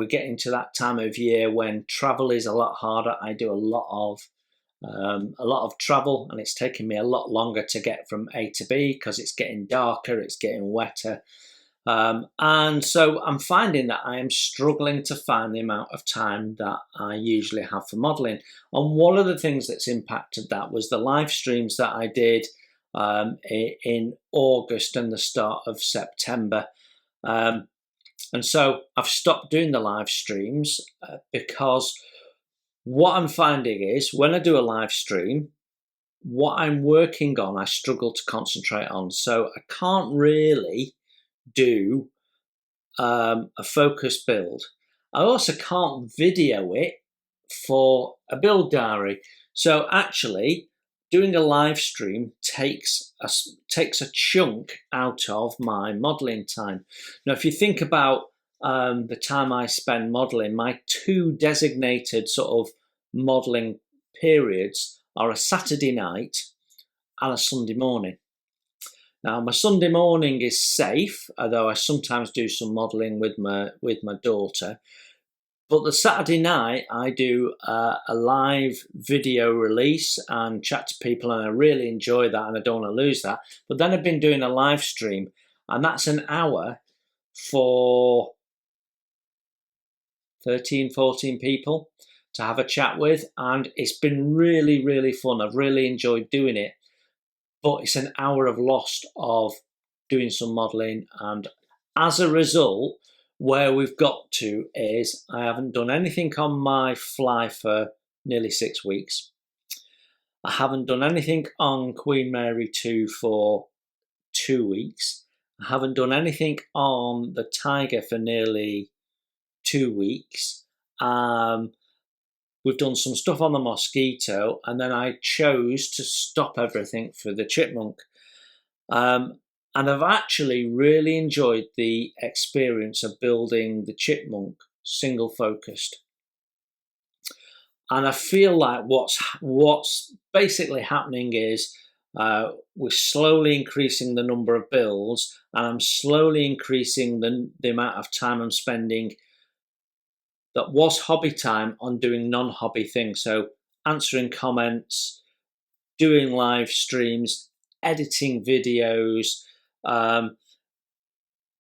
[SPEAKER 1] getting to that time of year when travel is a lot harder. I do a lot of a lot of travel, and it's taking me a lot longer to get from A to B because it's getting darker, it's getting wetter. And so I'm finding that I am struggling to find the amount of time that I usually have for modelling. And one of the things that's impacted that was the live streams that I did in August and the start of September. And so I've stopped doing the live streams because what I'm finding is when I do a live stream, what I'm working on, I struggle to concentrate on. So I can't really do a focus build. I also can't video it for a build diary. So actually, doing a live stream takes a chunk out of my modelling time. Now, if you think about the time I spend modelling, my two designated sort of modelling periods are a Saturday night and a Sunday morning. Now, my Sunday morning is safe, although I sometimes do some modelling with my daughter. But the Saturday night, I do a live video release and chat to people, and I really enjoy that, and I don't want to lose that. But then I've been doing a live stream, and that's an hour for 13, 14 people to have a chat with, and it's been really, really fun. I've really enjoyed doing it. But it's an hour of lost of doing some modelling, and as a result, where we've got to is I haven't done anything on my fly for nearly 6 weeks. I haven't done anything on Queen Mary 2 for 2 weeks. I haven't done anything on the Tiger for nearly 2 weeks. We've done some stuff on the mosquito, and then I chose to stop everything for the chipmunk. And I've actually really enjoyed the experience of building the chipmunk single focused. And I feel like what's basically happening is we're slowly increasing the number of builds, and I'm slowly increasing the amount of time I'm spending that was hobby time on doing non-hobby things. So answering comments, doing live streams, editing videos.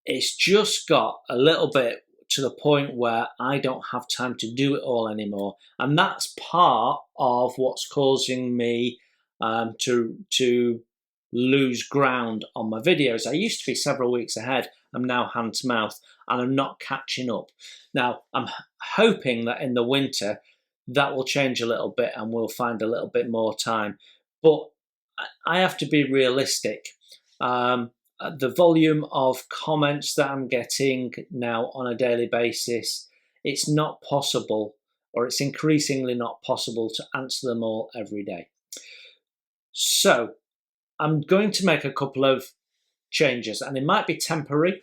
[SPEAKER 1] It's just got a little bit to the point where I don't have time to do it all anymore. And that's part of what's causing me to lose ground on my videos. I used to be several weeks ahead. I'm now hand to mouth, and I'm not catching up. Now, I'm hoping that in the winter that will change a little bit and we'll find a little bit more time. But I have to be realistic. The volume of comments that I'm getting now on a daily basis, it's not possible, or it's increasingly not possible to answer them all every day. So I'm going to make a couple of changes, and it might be temporary.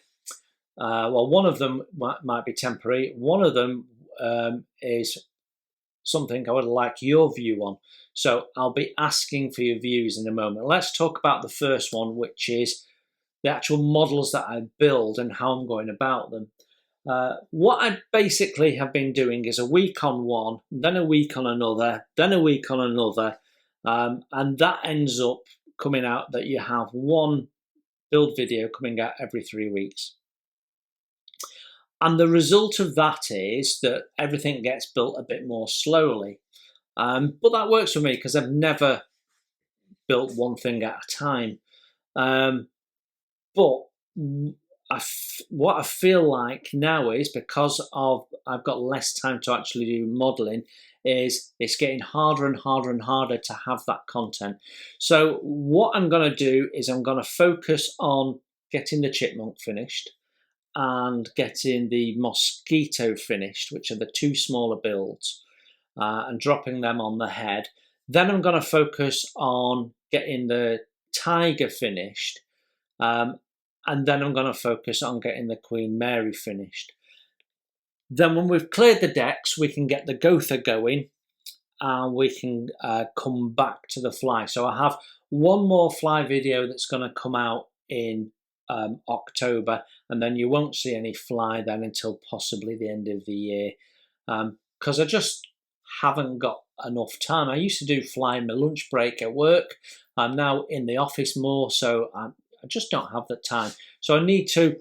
[SPEAKER 1] Well, one of them might be temporary. One of them is something I would like your view on. So I'll be asking for your views in a moment. Let's talk about the first one, which is the actual models that I build and how I'm going about them. What I basically have been doing is a week on one, then a week on another, then a week on another, and that ends up coming out that you have one build video coming out every 3 weeks. And the result of that is that everything gets built a bit more slowly. But that works for me because I've never built one thing at a time. But what I feel like now is, because I've got less time to actually do modelling, is it's getting harder and harder and harder to have that content. So what I'm going to do is I'm going to focus on getting the chipmunk finished and getting the mosquito finished, which are the two smaller builds, and dropping them on the head. Then I'm going to focus on getting the Tiger finished, and then I'm going to focus on getting the Queen Mary finished. Then when we've cleared the decks, we can get the Gotha going, and we can come back to the fly. So I have one more fly video that's going to come out in October, and then you won't see any fly then until possibly the end of the year, because I just haven't got enough time. I used to do flying my lunch break at work. I'm now in the office more, so I just don't have the time. So I need to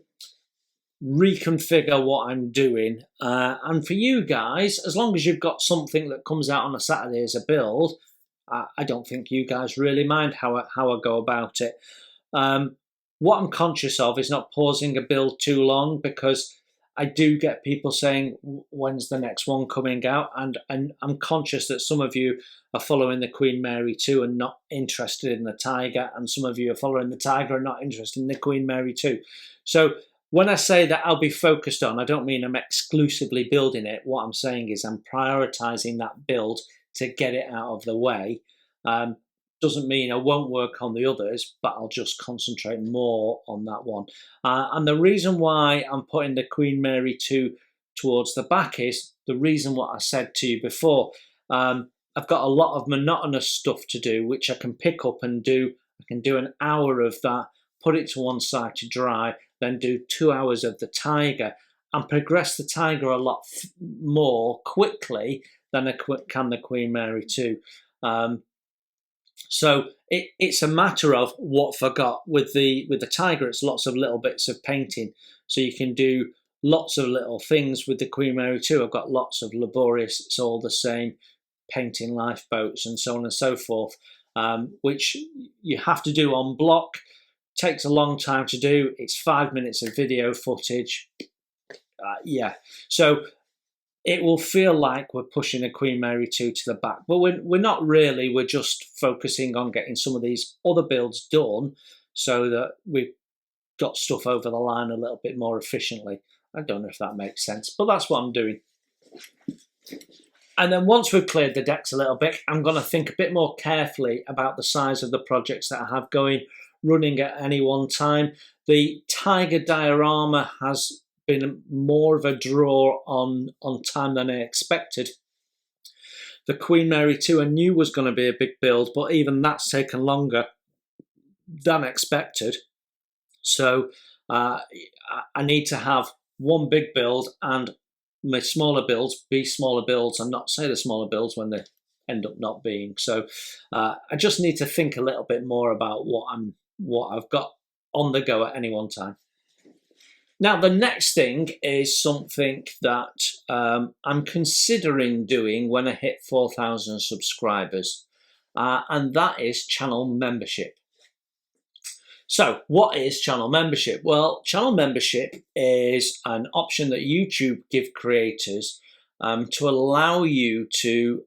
[SPEAKER 1] reconfigure what I'm doing. And for you guys, as long as you've got something that comes out on a Saturday as a build, I don't think you guys really mind how I go about it. What I'm conscious of is not pausing a build too long, because I do get people saying, when's the next one coming out? And I'm conscious that some of you are following the Queen Mary 2 and not interested in the Tiger, and some of you are following the Tiger and not interested in the Queen Mary 2. So when I say that I'll be focused on, I don't mean I'm exclusively building it. What I'm saying is I'm prioritising that build to get it out of the way. Doesn't mean I won't work on the others, but I'll just concentrate more on that one. And the reason why I'm putting the Queen Mary 2 towards the back is the reason what I said to you before. I've got a lot of monotonous stuff to do, which I can pick up and do. I can do an hour of that, put it to one side to dry, then do 2 hours of the Tiger, and progress the Tiger a lot more quickly than I can the Queen Mary 2. So it's a matter of what forgot. With the Tiger, it's lots of little bits of painting, so you can do lots of little things. With the Queen Mary 2, I've got lots of laborious, it's all the same, painting lifeboats and so on and so forth, which you have to do on block. Takes a long time to do. It's 5 minutes of video footage. So it will feel like we're pushing a Queen Mary 2 to the back, but we're not really. We're just focusing on getting some of these other builds done so that we've got stuff over the line a little bit more efficiently. I don't know if that makes sense, but that's what I'm doing. And then once we've cleared the decks a little bit, I'm going to think a bit more carefully about the size of the projects that I have going, running at any one time. The Tiger diorama has been more of a draw on time than I expected. The Queen Mary 2 I knew was going to be a big build, but even that's taken longer than expected. So I need to have one big build and my smaller builds be smaller builds and not say the smaller builds when they end up not being. So I just need to think a little bit more about what I've got on the go at any one time. Now, the next thing is something that I'm considering doing when I hit 4,000 subscribers, and that is channel membership. So what is channel membership? Well, channel membership is an option that YouTube give creators to allow you to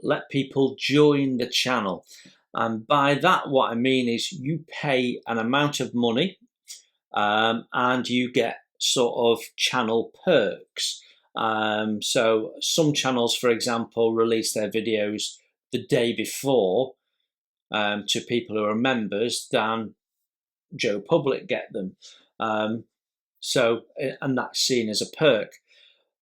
[SPEAKER 1] let people join the channel. And by that, what I mean is you pay an amount of money and you get sort of channel perks. So some channels, for example, release their videos the day before to people who are members than Joe Public get them. And that's seen as a perk.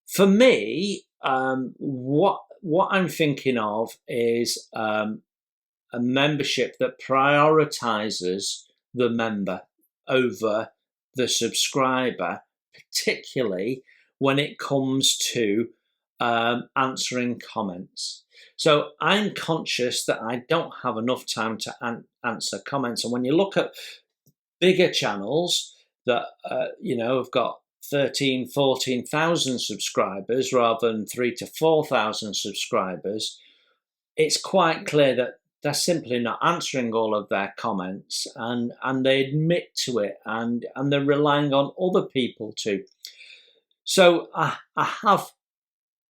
[SPEAKER 1] For me, what I'm thinking of is a membership that prioritizes the member over the subscriber, particularly when it comes to answering comments. So I'm conscious that I don't have enough time to answer comments. And when you look at bigger channels that have got 13, 14,000 subscribers rather than 3,000 to 4,000 subscribers, it's quite clear that they're simply not answering all of their comments, and they admit to it, and they're relying on other people too. So I have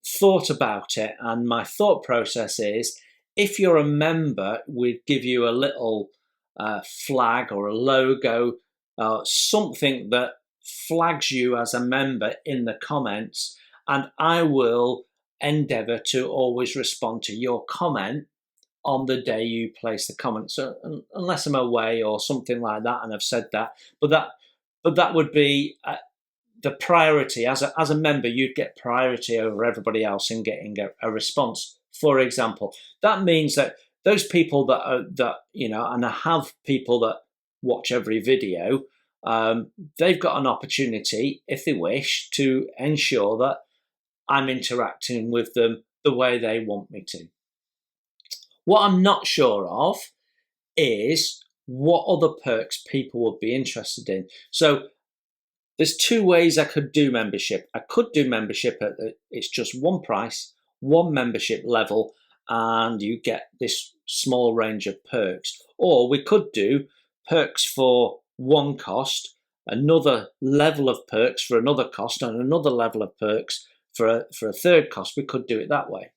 [SPEAKER 1] thought about it, and my thought process is, if you're a member, we'd give you a little flag or a logo, something that flags you as a member in the comments, and I will endeavour to always respond to your comment on the day you place the comment. So unless I'm away or something like that, and I've said that, but that would be the priority. As a member, you'd get priority over everybody else in getting a response. For example, that means that those people and I have people that watch every video, they've got an opportunity, if they wish, to ensure that I'm interacting with them the way they want me to. What I'm not sure of is what other perks people would be interested in. So there's two ways I could do membership. I could do membership it's just one price, one membership level, and you get this small range of perks. Or we could do perks for one cost, another level of perks for another cost, and another level of perks for a third cost. We could do it that way.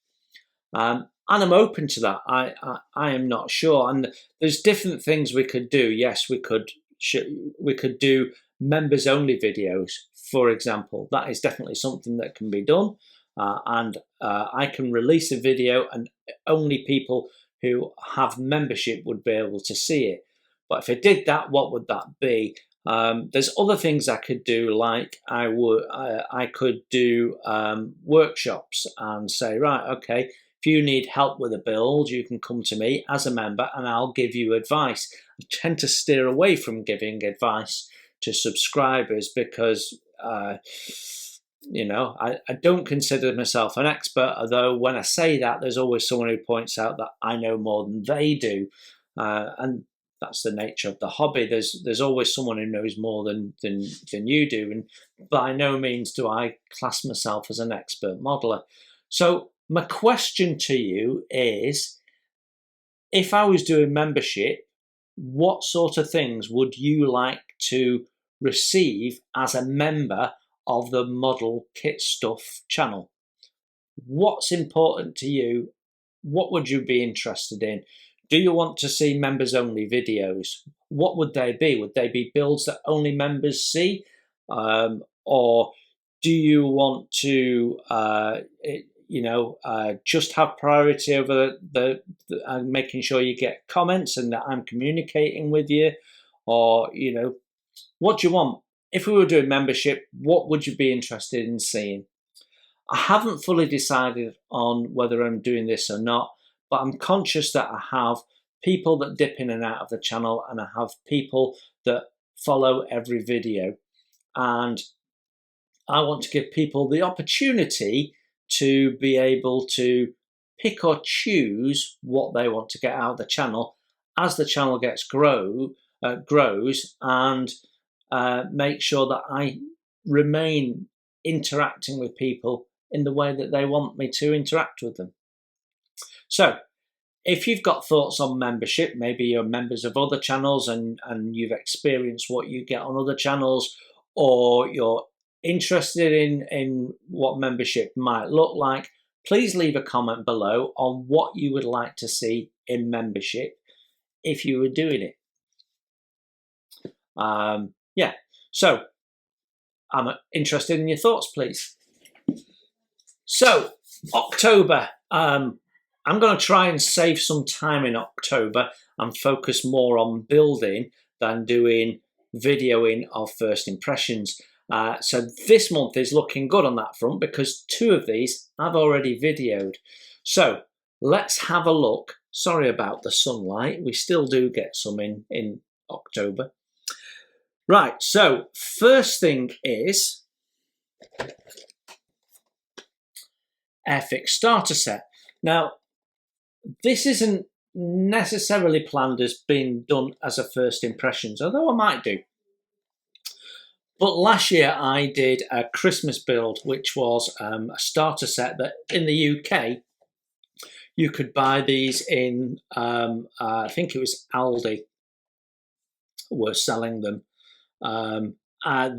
[SPEAKER 1] And I'm open to that. I am not sure. And there's different things we could do. Yes, we could do members only videos, for example. That is definitely something that can be done. And I can release a video and only people who have membership would be able to see it. But if I did that, what would that be? There's other things I could do, like I could do workshops and say, right, okay, if you need help with a build, you can come to me as a member and I'll give you advice. I tend to steer away from giving advice to subscribers because, I don't consider myself an expert, although when I say that, there's always someone who points out that I know more than they do. And that's the nature of the hobby. There's always someone who knows more than you do. And by no means do I class myself as an expert modeler. So my question to you is, if I was doing membership, what sort of things would you like to receive as a member of the Model Kit Stuff channel? What's important to you? What would you be interested in? Do you want to see members only videos? What would they be? Would they be builds that only members see? Or do you want to just have priority over the making sure you get comments and that I'm communicating with you? Or, what do you want? If we were doing membership, what would you be interested in seeing? I haven't fully decided on whether I'm doing this or not, but I'm conscious that I have people that dip in and out of the channel and I have people that follow every video. And I want to give people the opportunity to be able to pick or choose what they want to get out of the channel as the channel grows, and make sure that I remain interacting with people in the way that they want me to interact with them. So if you've got thoughts on membership, maybe you're members of other channels and you've experienced what you get on other channels, or you're interested in what membership might look like, please leave a comment below on what you would like to see in membership if you were doing it. So I'm interested in your thoughts, please. So October, I'm going to try and save some time in October and focus more on building than doing videoing of first impressions. So this month is looking good on that front because 2 of these I've already videoed. So let's have a look. Sorry about the sunlight. We still do get some in October. Right, so first thing is Airfix starter set. Now, this isn't necessarily planned as being done as a first impressions, although I might do. But last year I did a Christmas build, which was a starter set that in the UK you could buy these in, I think it was Aldi were selling them.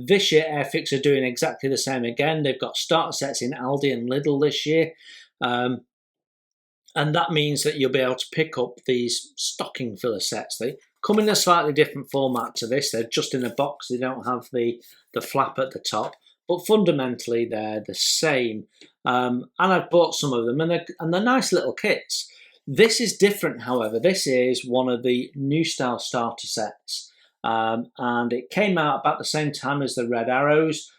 [SPEAKER 1] This year Airfix are doing exactly the same again. They've got starter sets in Aldi and Lidl this year. And that means that you'll be able to pick up these stocking filler sets. They come in a slightly different format to this. They're just in a box. They don't have the flap at the top. But fundamentally, they're the same. And I've bought some of them, and they're nice little kits. This is different, however. This is one of the new style starter sets. And it came out about the same time as the Red Arrows.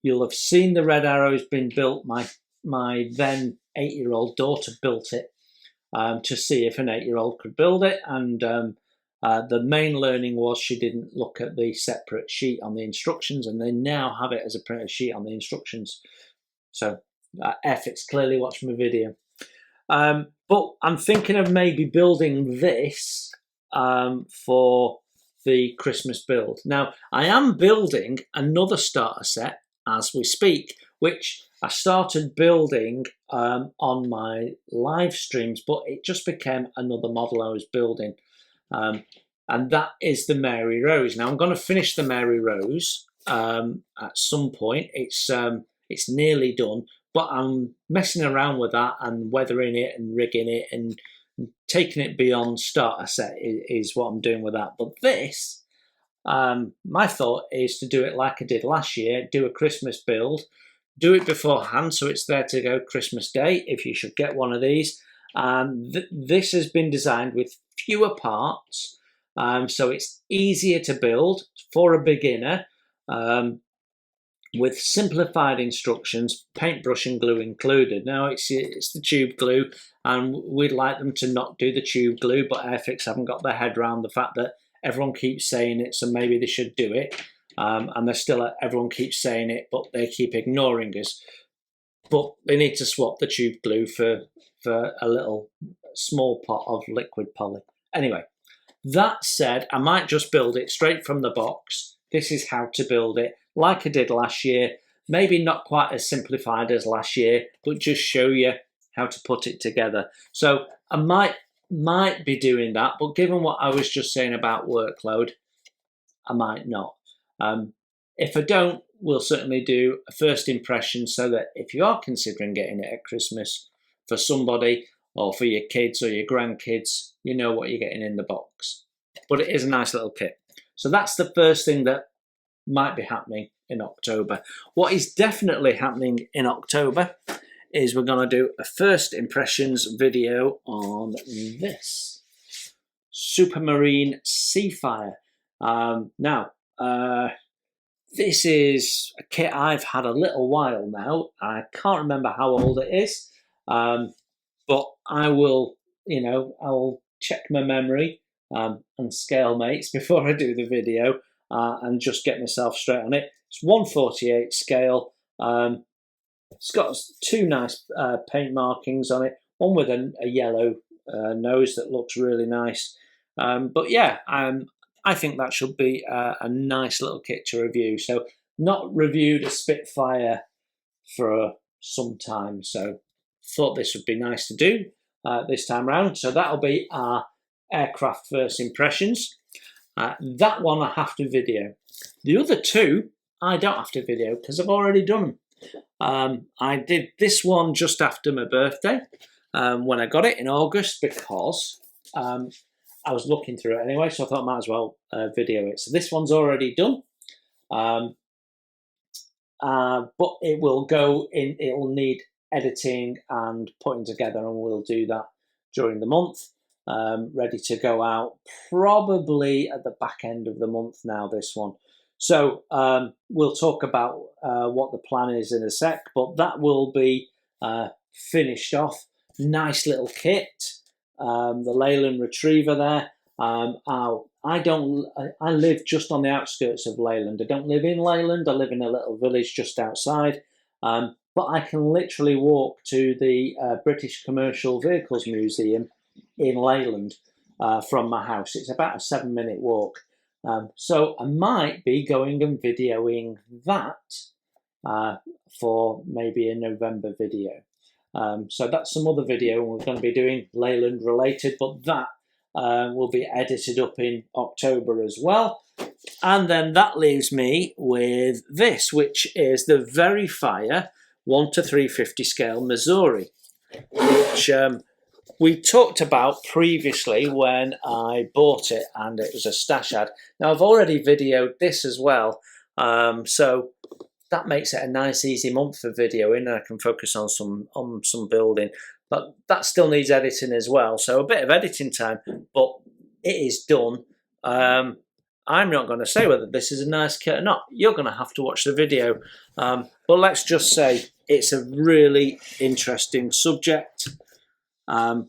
[SPEAKER 1] You'll have seen the Red Arrows being built. My then 8-year-old daughter built it to see if an 8-year-old could build it, and the main learning was she didn't look at the separate sheet on the instructions, and they now have it as a printed sheet on the instructions. So Airfix clearly watched my video. But I'm thinking of maybe building this for the Christmas build. Now, I am building another starter set as we speak, which I started building on my live streams, but it just became another model I was building. And that is the Mary Rose. Now, I'm going to finish the Mary Rose at some point. It's nearly done, but I'm messing around with that and weathering it and rigging it and taking it beyond starter set is what I'm doing with that. But this, my thought is to do it like I did last year, do a Christmas build, do it beforehand so it's there to go Christmas Day if you should get one of these. This has been designed with fewer parts, so it's easier to build for a beginner. With simplified instructions, paintbrush and glue included. Now it's the tube glue, and we'd like them to not do the tube glue, but Airfix haven't got their head around the fact that everyone keeps saying it, so maybe they should do it. And they're still, everyone keeps saying it, but they keep ignoring us. But they need to swap the tube glue for a little small pot of liquid poly. Anyway, that said, I might just build it straight from the box. This is how to build it, like I did last year. Maybe not quite as simplified as last year, but just show you how to put it together. So I might be doing that, but given what I was just saying about workload, I might not. If I don't, we'll certainly do a first impression so that if you are considering getting it at Christmas for somebody or for your kids or your grandkids, you know what you're getting in the box. But it is a nice little kit. So that's the first thing that might be happening in October. What is definitely happening in October is we're going to do a first impressions video on this Supermarine Seafire. Now, this is a kit I've had a little while now. I can't remember how old it is, but I will, I'll check my memory and scale mates before I do the video and just get myself straight on it. It's 1/48 scale. It's got two nice paint markings on it, one with a yellow nose that looks really nice. But yeah, I think that should be a nice little kit to review. So not reviewed a Spitfire for some time, so thought this would be nice to do this time round. So that'll be our aircraft first impressions. That one I have to video. The other two I don't have to video because I've already done them. I did this one just after my birthday when I got it in August because I was looking through it anyway, so I thought I might as well video it. So this one's already done, but it will go in. It will need editing and putting together, and we'll do that during the month. Ready to go out probably at the back end of the month now, this one. So we'll talk about what the plan is in a sec, but that will be finished off. Nice little kit. The Leyland Retriever there. I live just on the outskirts of Leyland. I don't live in Leyland. I live in a little village just outside. But I can literally walk to the British Commercial Vehicles Museum in Leyland from my house. It's about a 7-minute walk. So I might be going and videoing that for maybe a November video. So that's some other video we're going to be doing Leyland related, but that will be edited up in October as well. And then that leaves me with this, which is the Verifier 1:350 scale Missouri, which we talked about previously when I bought it, and it was a stash ad. Now I've already videoed this as well, so that makes it a nice easy month for videoing, and I can focus on some building. But that still needs editing as well, so a bit of editing time, but it is done. I'm not going to say whether this is a nice kit or not. You're going to have to watch the video. But let's just say it's a really interesting subject. And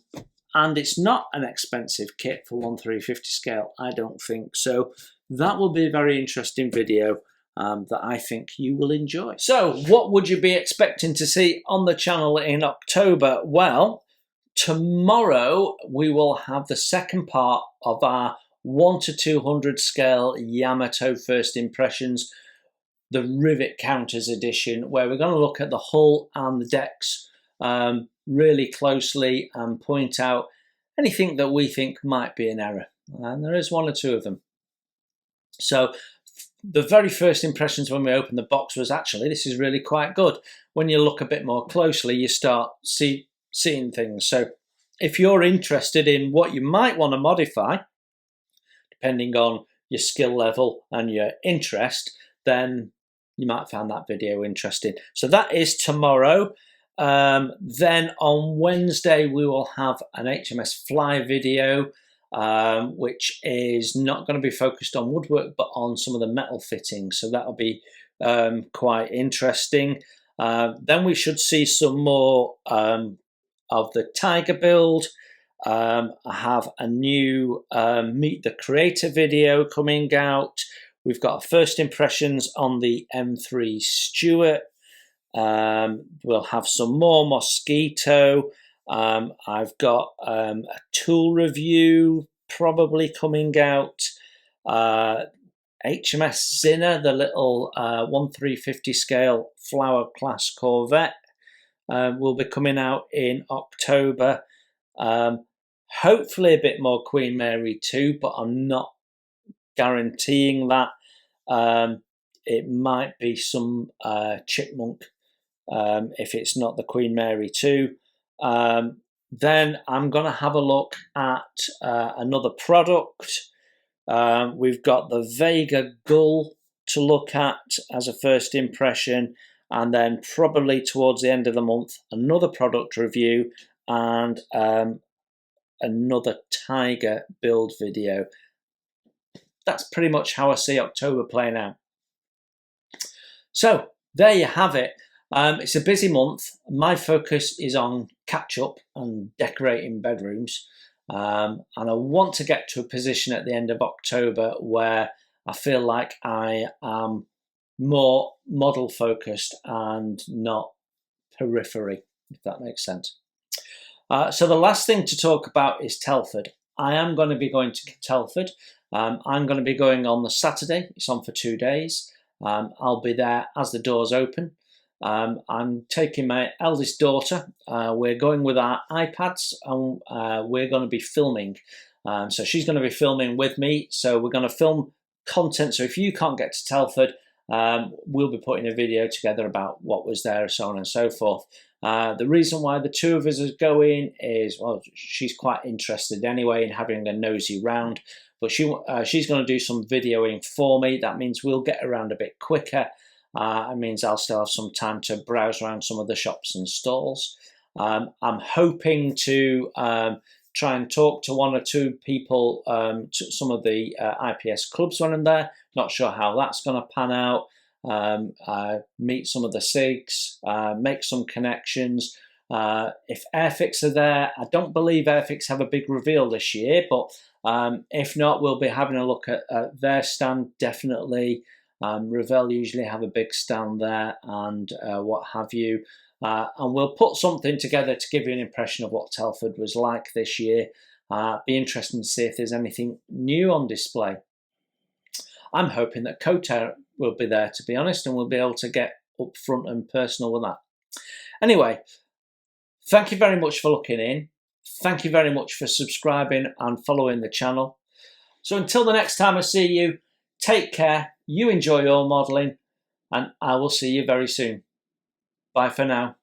[SPEAKER 1] it's not an expensive kit for 1:350 scale, I don't think. So that will be a very interesting video. that I think you will enjoy. So what would you be expecting to see on the channel in October? Well, tomorrow we will have the second part of our 1 to 200 scale Yamato First Impressions, the Rivet Counters edition, where we're going to look at the hull and the decks really closely and point out anything that we think might be an error. And there is one or two of them. So the very first impressions when we opened the box was, actually, this is really quite good. When you look a bit more closely, you start seeing things. So if you're interested in what you might want to modify, depending on your skill level and your interest, then you might find that video interesting. So that is tomorrow. Then on Wednesday, we will have an HMS Fly video, which is not going to be focused on woodwork, but on some of the metal fittings. So that'll be quite interesting. Then we should see some more of the Tiger build. I have a new Meet the Creator video coming out. We've got first impressions on the M3 Stuart. We'll have some more Mosquito. I've got a tool review probably coming out. HMS Zinner, the little 1350 scale Flower class Corvette, will be coming out in October. Hopefully a bit more Queen Mary 2, but I'm not guaranteeing that. It might be some Chipmunk if it's not the Queen Mary 2. Then I'm going to have a look at another product. We've got the Vega Gull to look at as a first impression, and then probably towards the end of the month, another product review and another Tiger build video. That's pretty much how I see October playing out. So there you have it. It's a busy month. My focus is on catch up and decorating bedrooms. And I want to get to a position at the end of October where I feel like I am more model focused and not periphery, if that makes sense. So the last thing to talk about is Telford. I am going to be going to Telford. I'm going to be going on the Saturday. It's on for 2 days. I'll be there as the doors open. I'm taking my eldest daughter. We're going with our iPads and we're going to be filming. So she's going to be filming with me. So we're going to film content. So if you can't get to Telford, we'll be putting a video together about what was there, so on and so forth. The reason why the two of us are going is, well, she's quite interested anyway in having a nosy round, but she's going to do some videoing for me. That means we'll get around a bit quicker. It means I'll still have some time to browse around some of the shops and stalls. I'm hoping to try and talk to one or two people, to some of the IPS clubs when I'm there. Not sure how that's going to pan out. Meet some of the SIGs, make some connections. If Airfix are there, I don't believe Airfix have a big reveal this year, but if not, we'll be having a look at their stand, definitely. Revell usually have a big stand there and what have you. And we'll put something together to give you an impression of what Telford was like this year. Be interesting to see if there's anything new on display. I'm hoping that Coter will be there, to be honest, and we'll be able to get up front and personal with that. Anyway, thank you very much for looking in. Thank you very much for subscribing and following the channel. So until the next time I see you, take care, you enjoy your modelling, and I will see you very soon. Bye for now.